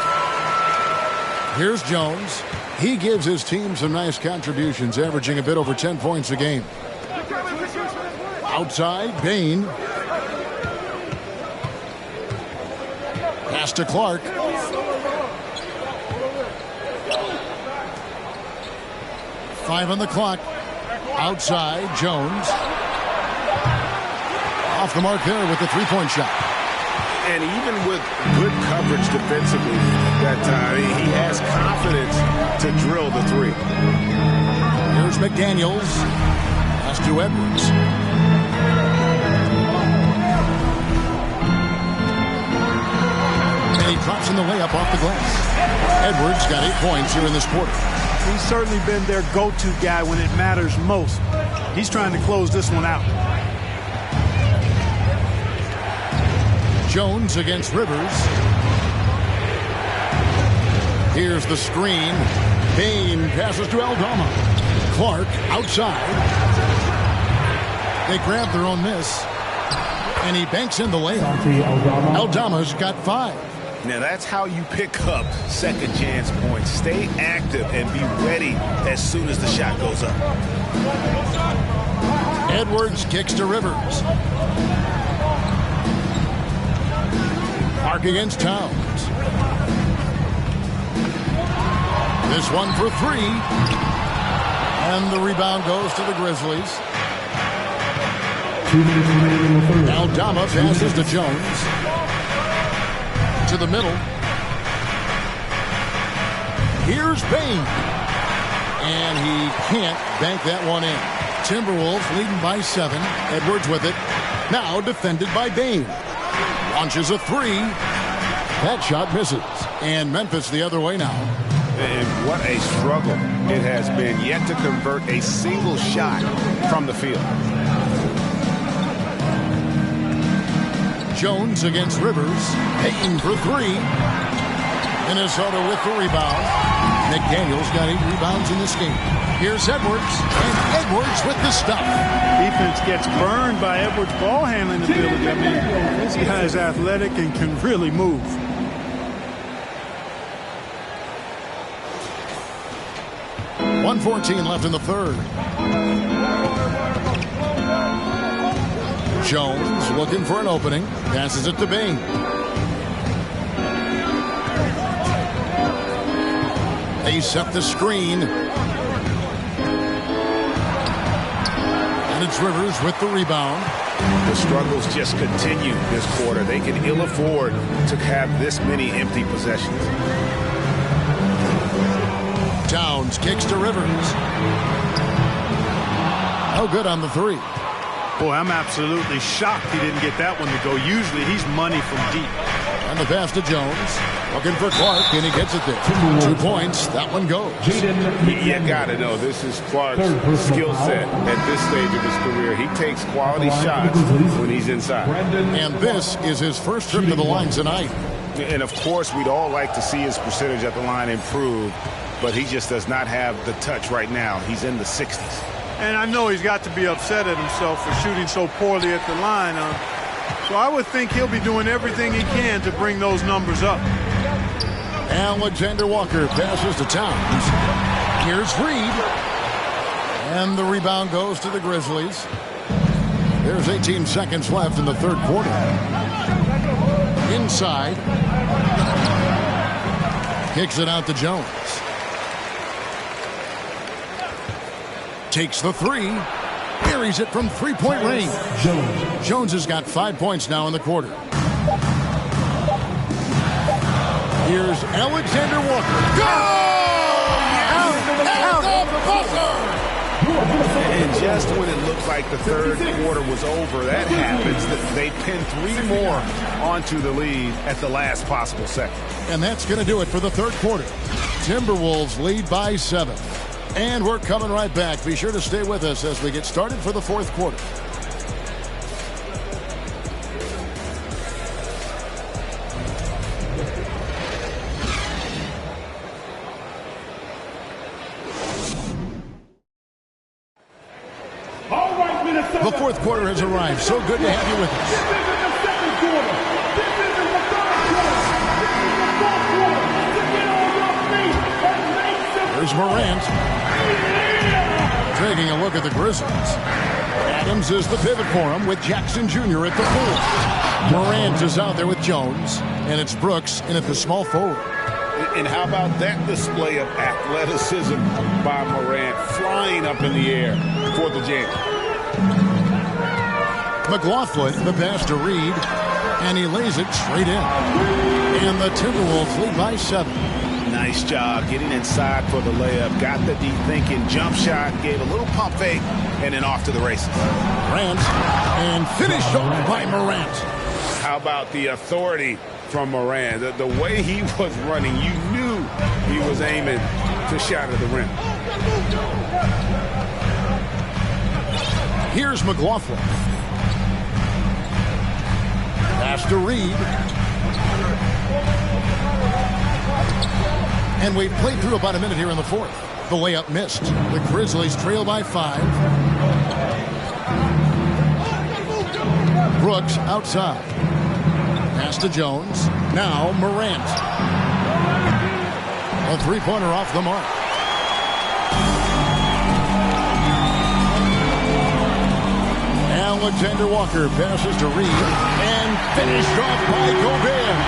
Here's Jones. He gives his team some nice contributions, averaging a bit over 10 points a game. Outside, Payne. Pass to Clark. Five on the clock. Outside, Jones. Off the mark there with the three-point shot. And even with good coverage defensively that time, he has confidence to drill the three. Here's McDaniels. Pass to Edwards. And he drops in the layup off the glass. Edwards got 8 points here in this quarter. He's certainly been their go-to guy when it matters most. He's trying to close this one out. Jones against Rivers. Here's the screen. Payne passes to Aldama. Clark outside. They grab their own miss. And he banks in the layup. Aldama's got 5. Now that's how you pick up second chance points. Stay active and be ready as soon as the shot goes up. Edwards kicks to Rivers. Clark against Towns. This one for three. And the rebound goes to the Grizzlies. 2 minutes remaining in the third. Aldama passes to Jones. To the middle. Here's Bane. And he can't bank that one in. Timberwolves leading by 7. Edwards with it. Now defended by Bane. Launches a three. That shot misses. And Memphis the other way now. And what a struggle it has been yet to convert a single shot from the field. Jones against Rivers. Payton for three. Minnesota with the rebound. McDaniels got 8 rebounds in this game. Here's Edwards. And Edwards with the stop. Defense gets burned by Edwards' ball handling ability. I mean, this guy is athletic and can really move. .114 left in the third. Jones looking for an opening. Passes it to Bane. They set the screen. And it's Rivers with the rebound. The struggles just continue this quarter. They can ill afford to have this many empty possessions. Towns kicks to Rivers. No good on the three. Boy, I'm absolutely shocked he didn't get that one to go. Usually he's money from deep. And the pass to Jones. Looking for Clark, and he gets it there. 2 points. That one goes. You got to know, this is Clark's skill set at this stage of his career. He takes quality shots when he's inside. And this is his first trip to the line tonight. And, of course, we'd all like to see his percentage at the line improve, but he just does not have the touch right now. He's in the 60s. And I know he's got to be upset at himself for shooting so poorly at the line. So I would think he'll be doing everything he can to bring those numbers up. Alexander Walker passes to Towns. Here's Reed. And the rebound goes to the Grizzlies. There's 18 seconds left in the third quarter. Inside. Kicks it out to Jones. Takes the three. Buries it from three-point range. Jones has got 5 points now in the quarter. Here's Alexander Walker. Go! And just when it looked like the third quarter was over, that happens. They pin 3 more onto the lead at the last possible second. And that's going to do it for the third quarter. Timberwolves lead by 7. And we're coming right back. Be sure to stay with us as we get started for the fourth quarter. The fourth quarter has arrived. So good to have you with us. This is the second quarter. This is the third quarter. This is the fourth quarter. To get on your feet and make some... There's Morant. Taking a look at the Grizzlies. Adams is the pivot for him with Jackson Jr. at the 4. Morant is out there with Jones. And it's Brooks in at the small forward. And how about that display of athleticism by Morant, flying up in the air for the jam. McLaughlin, the pass to Reed, and he lays it straight in. And the Timberwolves lead by 7. Nice job getting inside for the layup. Got the deep thinking jump shot, gave a little pump fake, and then off to the races. Morant, and finished off by Morant. How about the authority from Morant? The way he was running, you knew he was aiming to shatter the rim. Here's McLaughlin. Pass to Reed. And we've played through about a minute here in the fourth. The layup missed. The Grizzlies trail by 5. Brooks outside. Pass to Jones. Now Morant. A three-pointer off the mark. Alexander Walker passes to Reed and finished off by Gobert.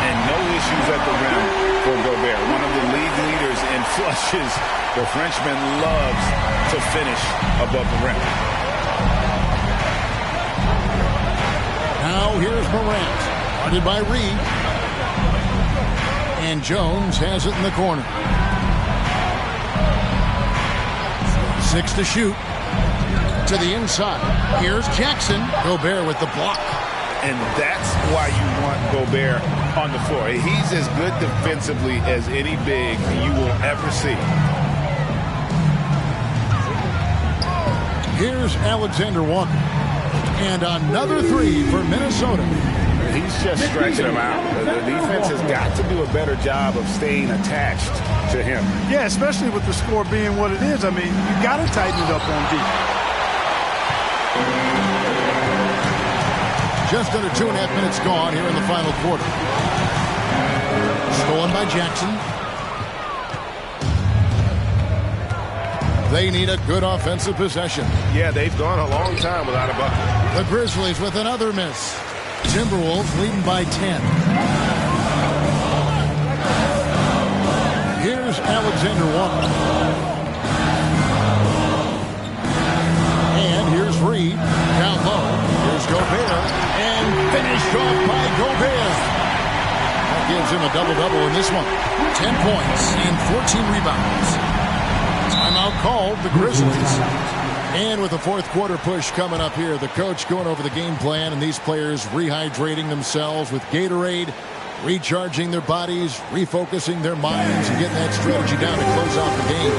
And no issues at the rim for Gobert. One of the league leaders in flushes. The Frenchman loves to finish above the rim. Now here's Morant, guarded by Reed. And Jones has it in the corner. 6 to shoot. To the inside. Here's Jackson. Gobert with the block. And that's why you want Gobert on the floor. He's as good defensively as any big you will ever see. Here's Alexander Walker. And another three for Minnesota. He's just stretching him out. The defense has got to do a better job of staying attached to him. Yeah, especially with the score being what it is. I mean, you got to tighten it up on defense. Just under 2.5 minutes gone here in the final quarter. Stolen by Jackson. They need a good offensive possession. Yeah, they've gone a long time without a bucket. The Grizzlies with another miss. Timberwolves leading by 10. Here's Alexander Walker. And here's Reed. Down low. Here's Gobert. And finished off by Gobert. That gives him a double-double in this one. 10 points and 14 rebounds. Timeout called the Grizzlies. And with the fourth quarter push coming up here, the coach going over the game plan and these players rehydrating themselves with Gatorade, recharging their bodies, refocusing their minds, and getting that strategy down to close out the game.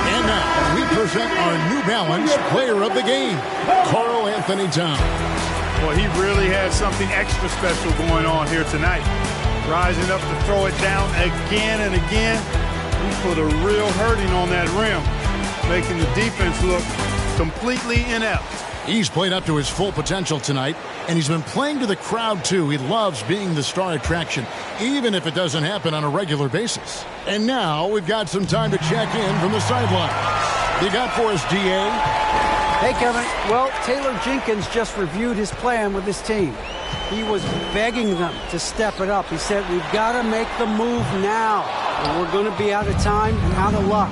And now we present our New Balance player of the game, Karl Anthony Towns. Well, he really had something extra special going on here tonight. Rising up to throw it down again and again. He put a real hurting on that rim, making the defense look completely inept. He's played up to his full potential tonight, and he's been playing to the crowd, too. He loves being the star attraction, even if it doesn't happen on a regular basis. And now we've got some time to check in from the sidelines. You got for us, D.A.? Hey, Kevin. Well, Taylor Jenkins just reviewed his plan with his team. He was begging them to step it up. He said, we've got to make the move now, or we're going to be out of time and out of luck.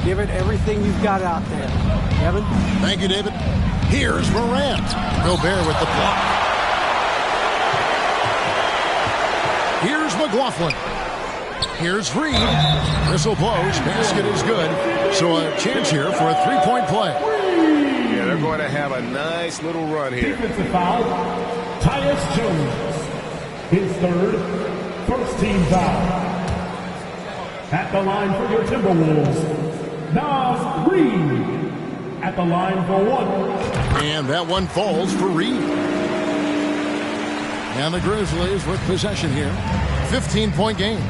Give it everything you've got out there. Kevin? Thank you, David. Here's Morant. Gobert with the block. Here's McLaughlin. Here's Reed. Whistle blows. Basket is good. So a chance here for a three-point play. Yeah, they're going to have a nice little run here. Defensive foul, Tyus Jones. His third, first team foul. At the line for your Timberwolves, Naz Reid. At the line for one. And that one falls for Reed. And the Grizzlies with possession here. 15-point game.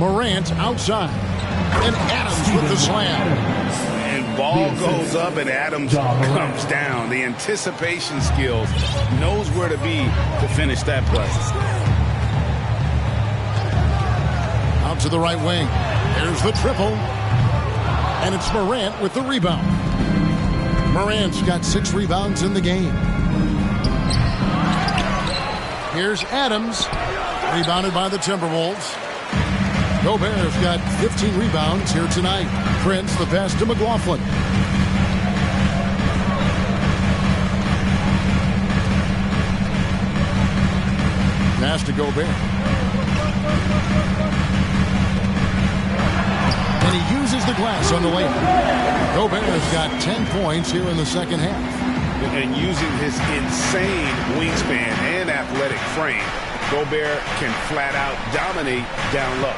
Morant outside. And Adams with the slam. And ball goes up and Adams comes down. The anticipation skills, knows where to be to finish that play. Out to the right wing. There's the triple. And it's Morant with the rebound. Morant's got 6 rebounds in the game. Here's Adams. Rebounded by the Timberwolves. Gobert's got 15 rebounds here tonight. Prince the pass to McLaughlin. Pass to Gobert. And he uses the glass on the layup. Gobert has got 10 points here in the second half. And using his insane wingspan and athletic frame, Gobert can flat out dominate down low.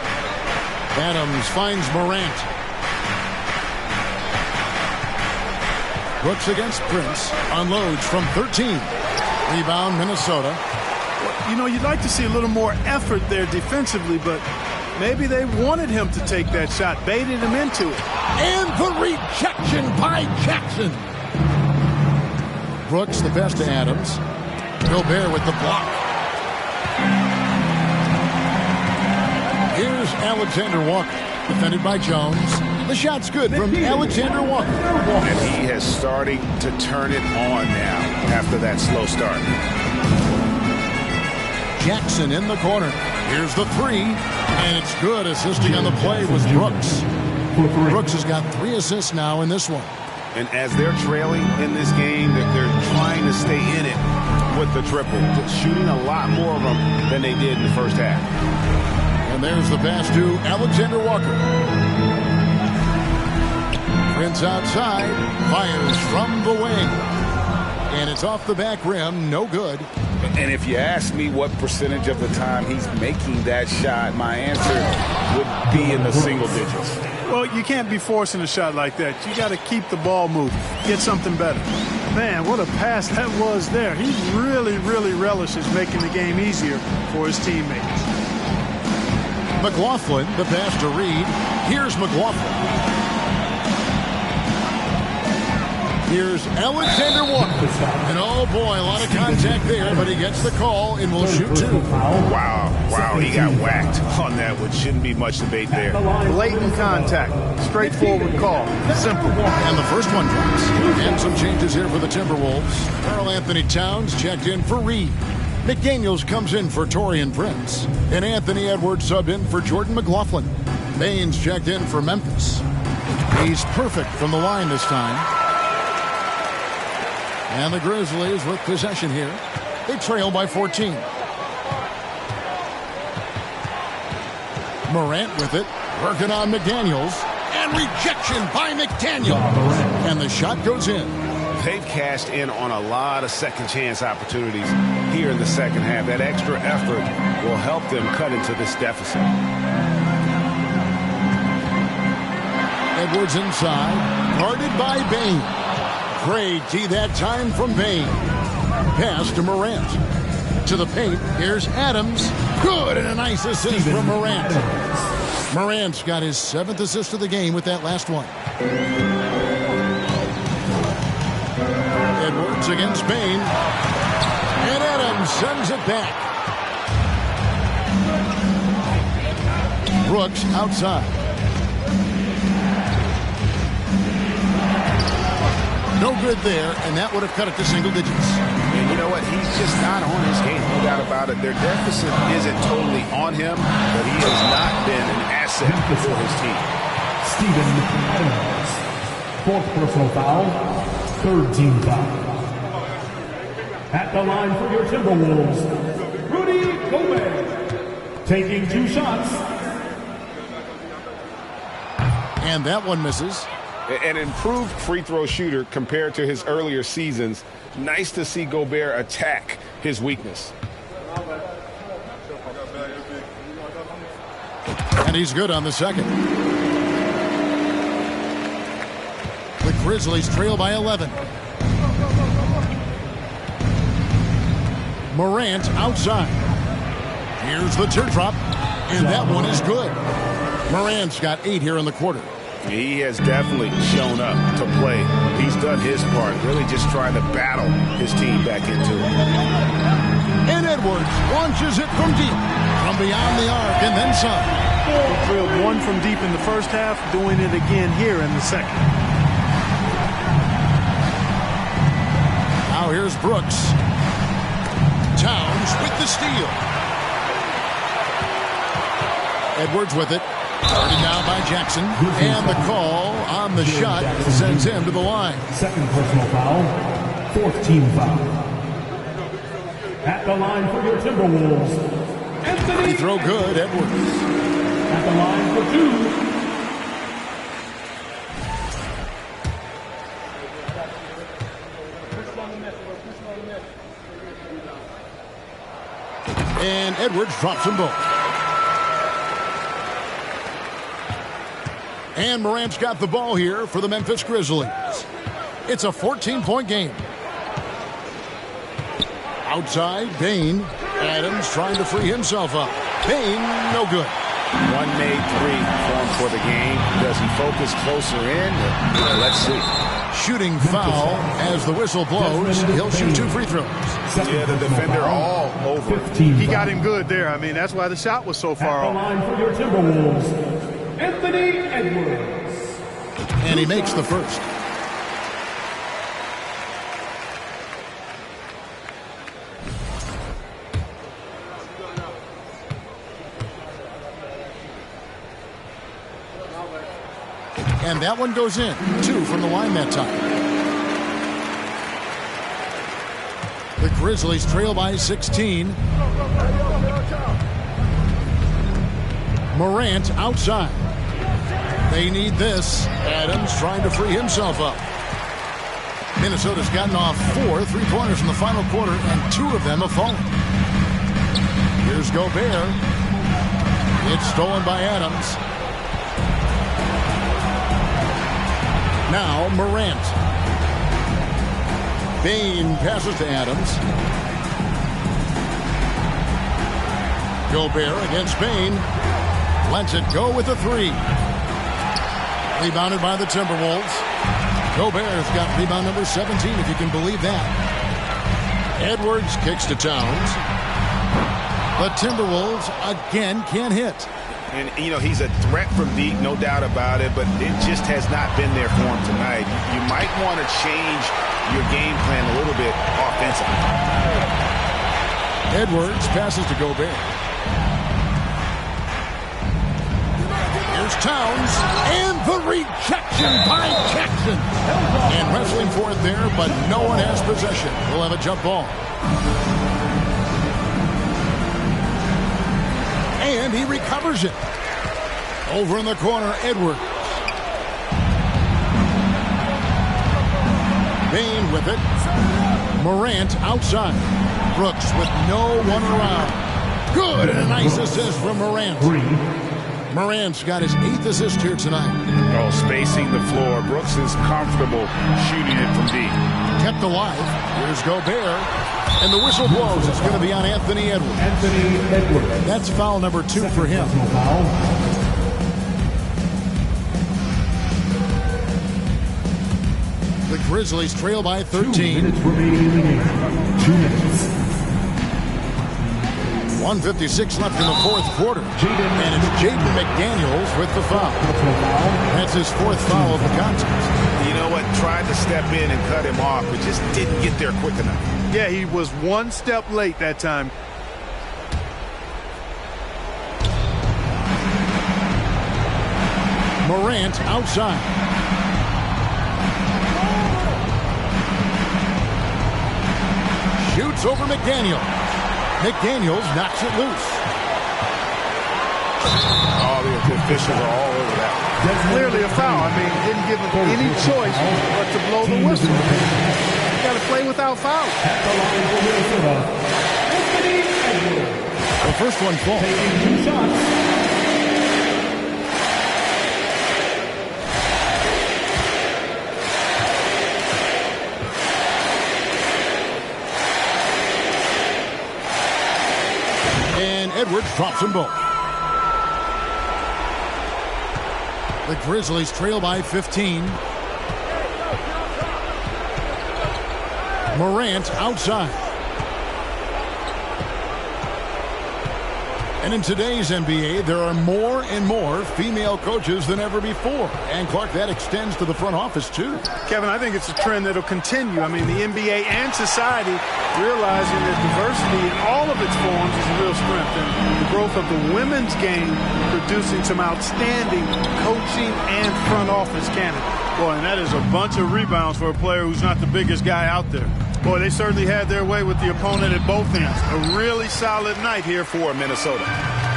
Adams finds Morant. Brooks against Prince. Unloads from 13. Rebound, Minnesota. You know, you'd like to see a little more effort there defensively, but maybe they wanted him to take that shot, baited him into it. And the rejection by Jackson. Brooks the pass to Adams. Gobert with the block. Here's Alexander Walker, defended by Jones. The shot's good from Alexander Walker. And he has started to turn it on now after that slow start. Jackson in the corner. Here's the three, and it's good. Assisting on the play was Brooks. Brooks has got 3 assists now in this one. And as they're trailing in this game, they're trying to stay in it with the triple. Shooting a lot more of them than they did in the first half. And there's the pass to Alexander Walker. Prince outside, fires from the wing. And it's off the back rim, no good. And if you ask me what percentage of the time he's making that shot, my answer would be in the single digits. Well, you can't be forcing a shot like that. You got to keep the ball moving, get something better. Man, what a pass that was there. He really, really relishes making the game easier for his teammates. McLaughlin, the pass to Reed. Here's McLaughlin. Here's Alexander Walker. And oh boy, a lot of contact there, but he gets the call and will shoot 2. Wow, he got whacked on that, which shouldn't be much debate there. Blatant contact, straightforward call, simple. And the first one drops. And some changes here for the Timberwolves. Karl Anthony Towns checked in for Reed. McDaniels comes in for Taurean Prince. And Anthony Edwards subbed in for Jordan McLaughlin. Baines checked in for Memphis. He's perfect from the line this time. And the Grizzlies with possession here. They trail by 14. Morant with it. Working on McDaniels. And rejection by McDaniels. And the shot goes in. They've cashed in on a lot of second chance opportunities here in the second half. That extra effort will help them cut into this deficit. Edwards inside. Guarded by Bane. Great D that time from Bane. Pass to Morant. To the paint. Here's Adams. Good, and a nice assist from Morant. Morant's got his 7th assist of the game with that last one. Edwards against Bane. And Adams sends it back. Brooks outside. No good there, and that would have cut it to single digits. And you know what? He's just not on his game, no doubt about it. Their deficit isn't totally on him, but he has not been an asset for his team. Steven Adams. 4th personal foul, 3rd team foul. At the line for your Timberwolves, Rudy Gobert. Taking 2 shots. And that one misses. An improved free throw shooter compared to his earlier seasons. Nice to see Gobert attack his weakness. And he's good on the second. The Grizzlies trail by 11. Morant outside. Here's the teardrop. And that one is good. Morant's got 8 here in the quarter. He has definitely shown up to play. He's done his part, really just trying to battle his team back into it. And Edwards launches it from deep, from beyond the arc, and then some. He drilled 1 from deep in the first half, doing it again here in the second. Now here's Brooks. Towns with the steal. Edwards with it. Guarded down by Jackson. And the call on the shot sends him to the line. 2nd personal foul, 4th team foul. At the line for your Timberwolves, Anthony. Free throw good, Edwards. At the line for 2. And Edwards drops them both. And Morant's got the ball here for the Memphis Grizzlies. It's a 14-point game. Outside, Bane. Adams trying to free himself up. Bane, no good. One made three for him for the game. Does he focus closer in? Let's see. Shooting foul as the whistle blows. He'll shoot 2 free throws. Yeah, the defender all over. He got him good there. I mean, that's why the shot was so far off. At the line for your Timberwolves, Anthony Edwards. And he makes the first. And that one goes in. 2 from the line that time. The Grizzlies trail by 16. Morant outside. They need this. Adams trying to free himself up. Minnesota's gotten off 4 3-pointers in the final quarter, and 2 of them have fallen. Here's Gobert. It's stolen by Adams. Now Morant. Bane passes to Adams. Gobert against Bane. Lets it go with a 3. Rebounded by the Timberwolves. Gobert's got rebound number 17, if you can believe that. Edwards kicks to Towns. The Timberwolves again can't hit. And, you know, he's a threat from deep, no doubt about it, but it just has not been there for him tonight. You might want to change your game plan a little bit offensively. Edwards passes to Gobert. Here's Towns, and the rejection by Jackson. And wrestling for it there, but no one has possession. We'll have a jump ball. And he recovers it. Over in the corner, Edwards. Bane with it. Morant outside. Brooks with no one around. Good, and a nice assist from Morant. Morant's got his 8th assist here tonight. Oh, spacing the floor. Brooks is comfortable shooting it from deep. Kept alive. Here's Gobert. And the whistle blows. It's going to be on Anthony Edwards. Anthony Edwards. That's foul number 2 for him. The Grizzlies trail by 13. 2 minutes remaining in the game. 2 minutes. 1:56 left in the 4th quarter. And it's Jaden McDaniels with the foul. That's his 4th foul of the contest. You know what? Tried to step in and cut him off, but just didn't get there quick enough. Yeah, he was 1 step late that time. Morant outside. Shoots over McDaniels. McDaniels knocks it loose. Oh, the officials are all over that. That's clearly a foul. I mean, didn't give him any choice but to blow the whistle. You got to play without fouls. The first one falls. Taking 2 shots. Edwards drops them both. The Grizzlies trail by 15. Morant outside. And in today's NBA, there are more and more female coaches than ever before. And, Clark, that extends to the front office, too. Kevin, I think it's a trend that will continue. I mean, the NBA and society realizing that diversity in all of its forms is a real strength. And the growth of the women's game producing some outstanding coaching and front office candidates. Boy, and that is a bunch of rebounds for a player who's not the biggest guy out there. Boy, they certainly had their way with the opponent at both ends. A really solid night here for Minnesota.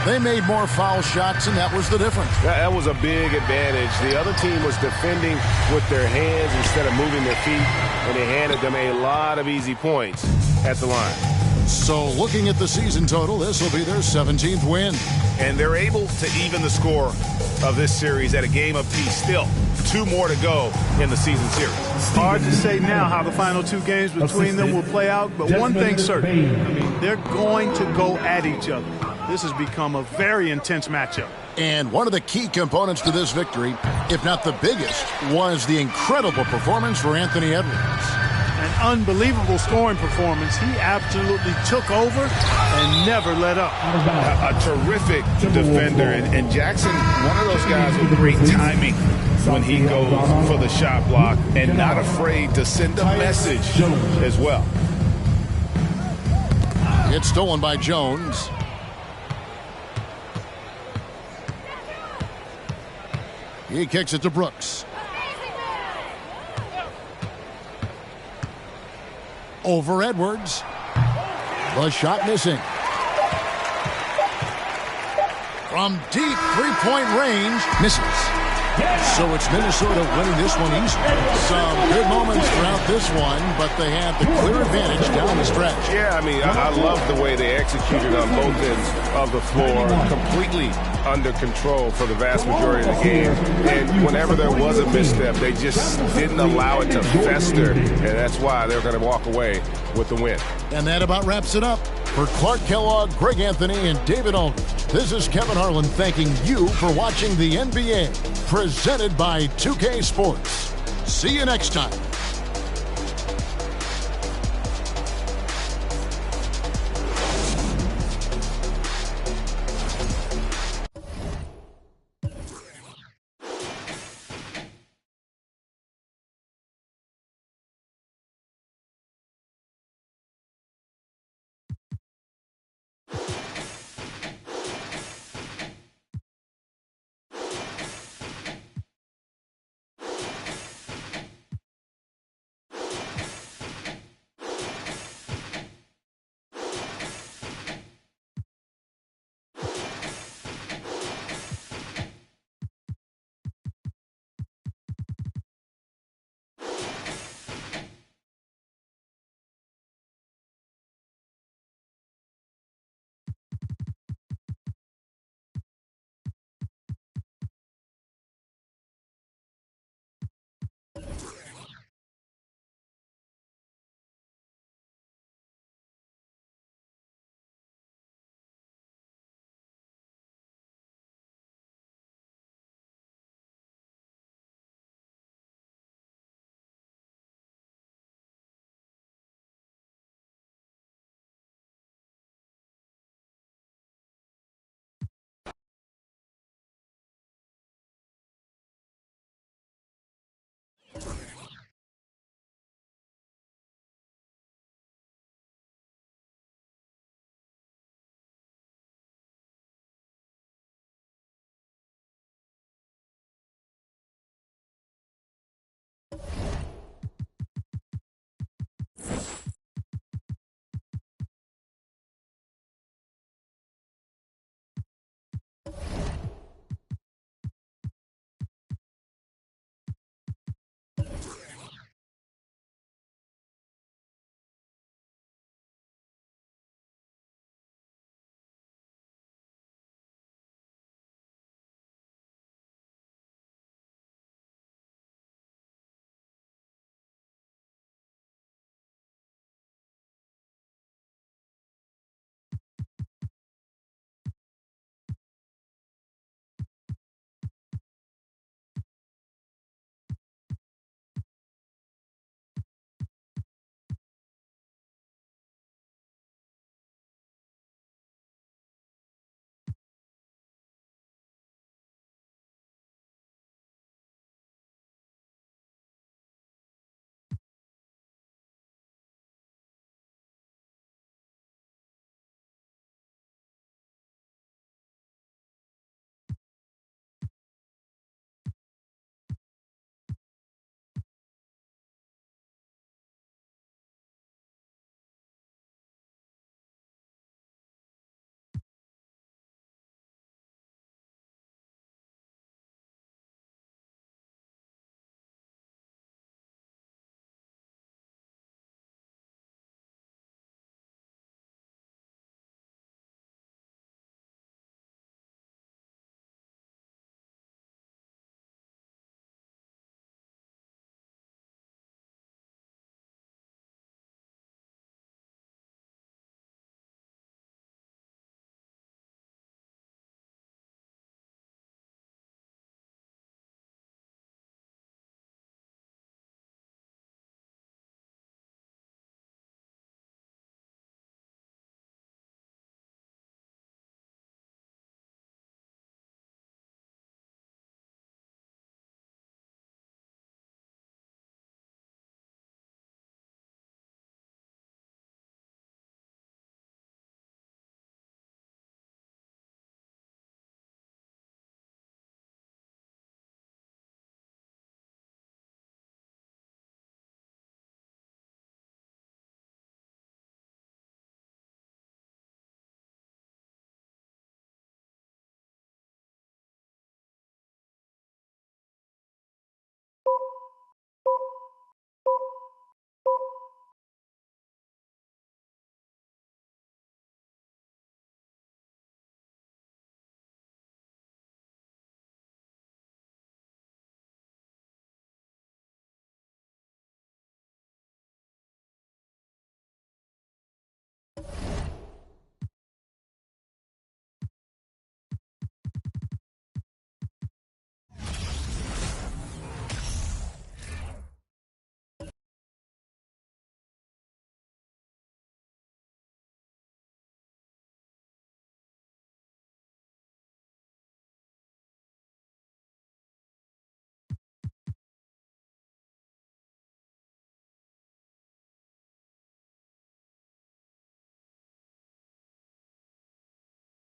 They made more foul shots, and that was the difference. That was a big advantage. The other team was defending with their hands instead of moving their feet, and they handed them a lot of easy points at the line. So looking at the season total, this will be their 17th win. And they're able to even the score of this series at a game apiece. Still, 2 more to go in the season series. Hard to say now how the final 2 games between them will play out, but one thing's certain. I mean, they're going to go at each other. This has become a very intense matchup. And one of the key components to this victory, if not the biggest, was the incredible performance for Anthony Edwards. An unbelievable scoring performance. He absolutely took over and never let up. A terrific defender. And Jackson, one of those guys with great timing when he goes for the shot block and not afraid to send a message as well. It's stolen by Jones. He kicks it to Brooks. Over Edwards. The shot missing. From deep three-point range, misses. So it's Minnesota winning this one easily. Some good moments throughout this one, but they had the clear advantage down the stretch. Yeah, I mean, I love the way they executed on both ends of the floor, completely under control for the vast majority of the game. And whenever there was a misstep, they just didn't allow it to fester, and that's why they're going to walk away with the win. And that about wraps it up. For Clark Kellogg, Greg Anthony, and David Aldridge, this is Kevin Harlan thanking you for watching the NBA, presented by 2K Sports. See you next time.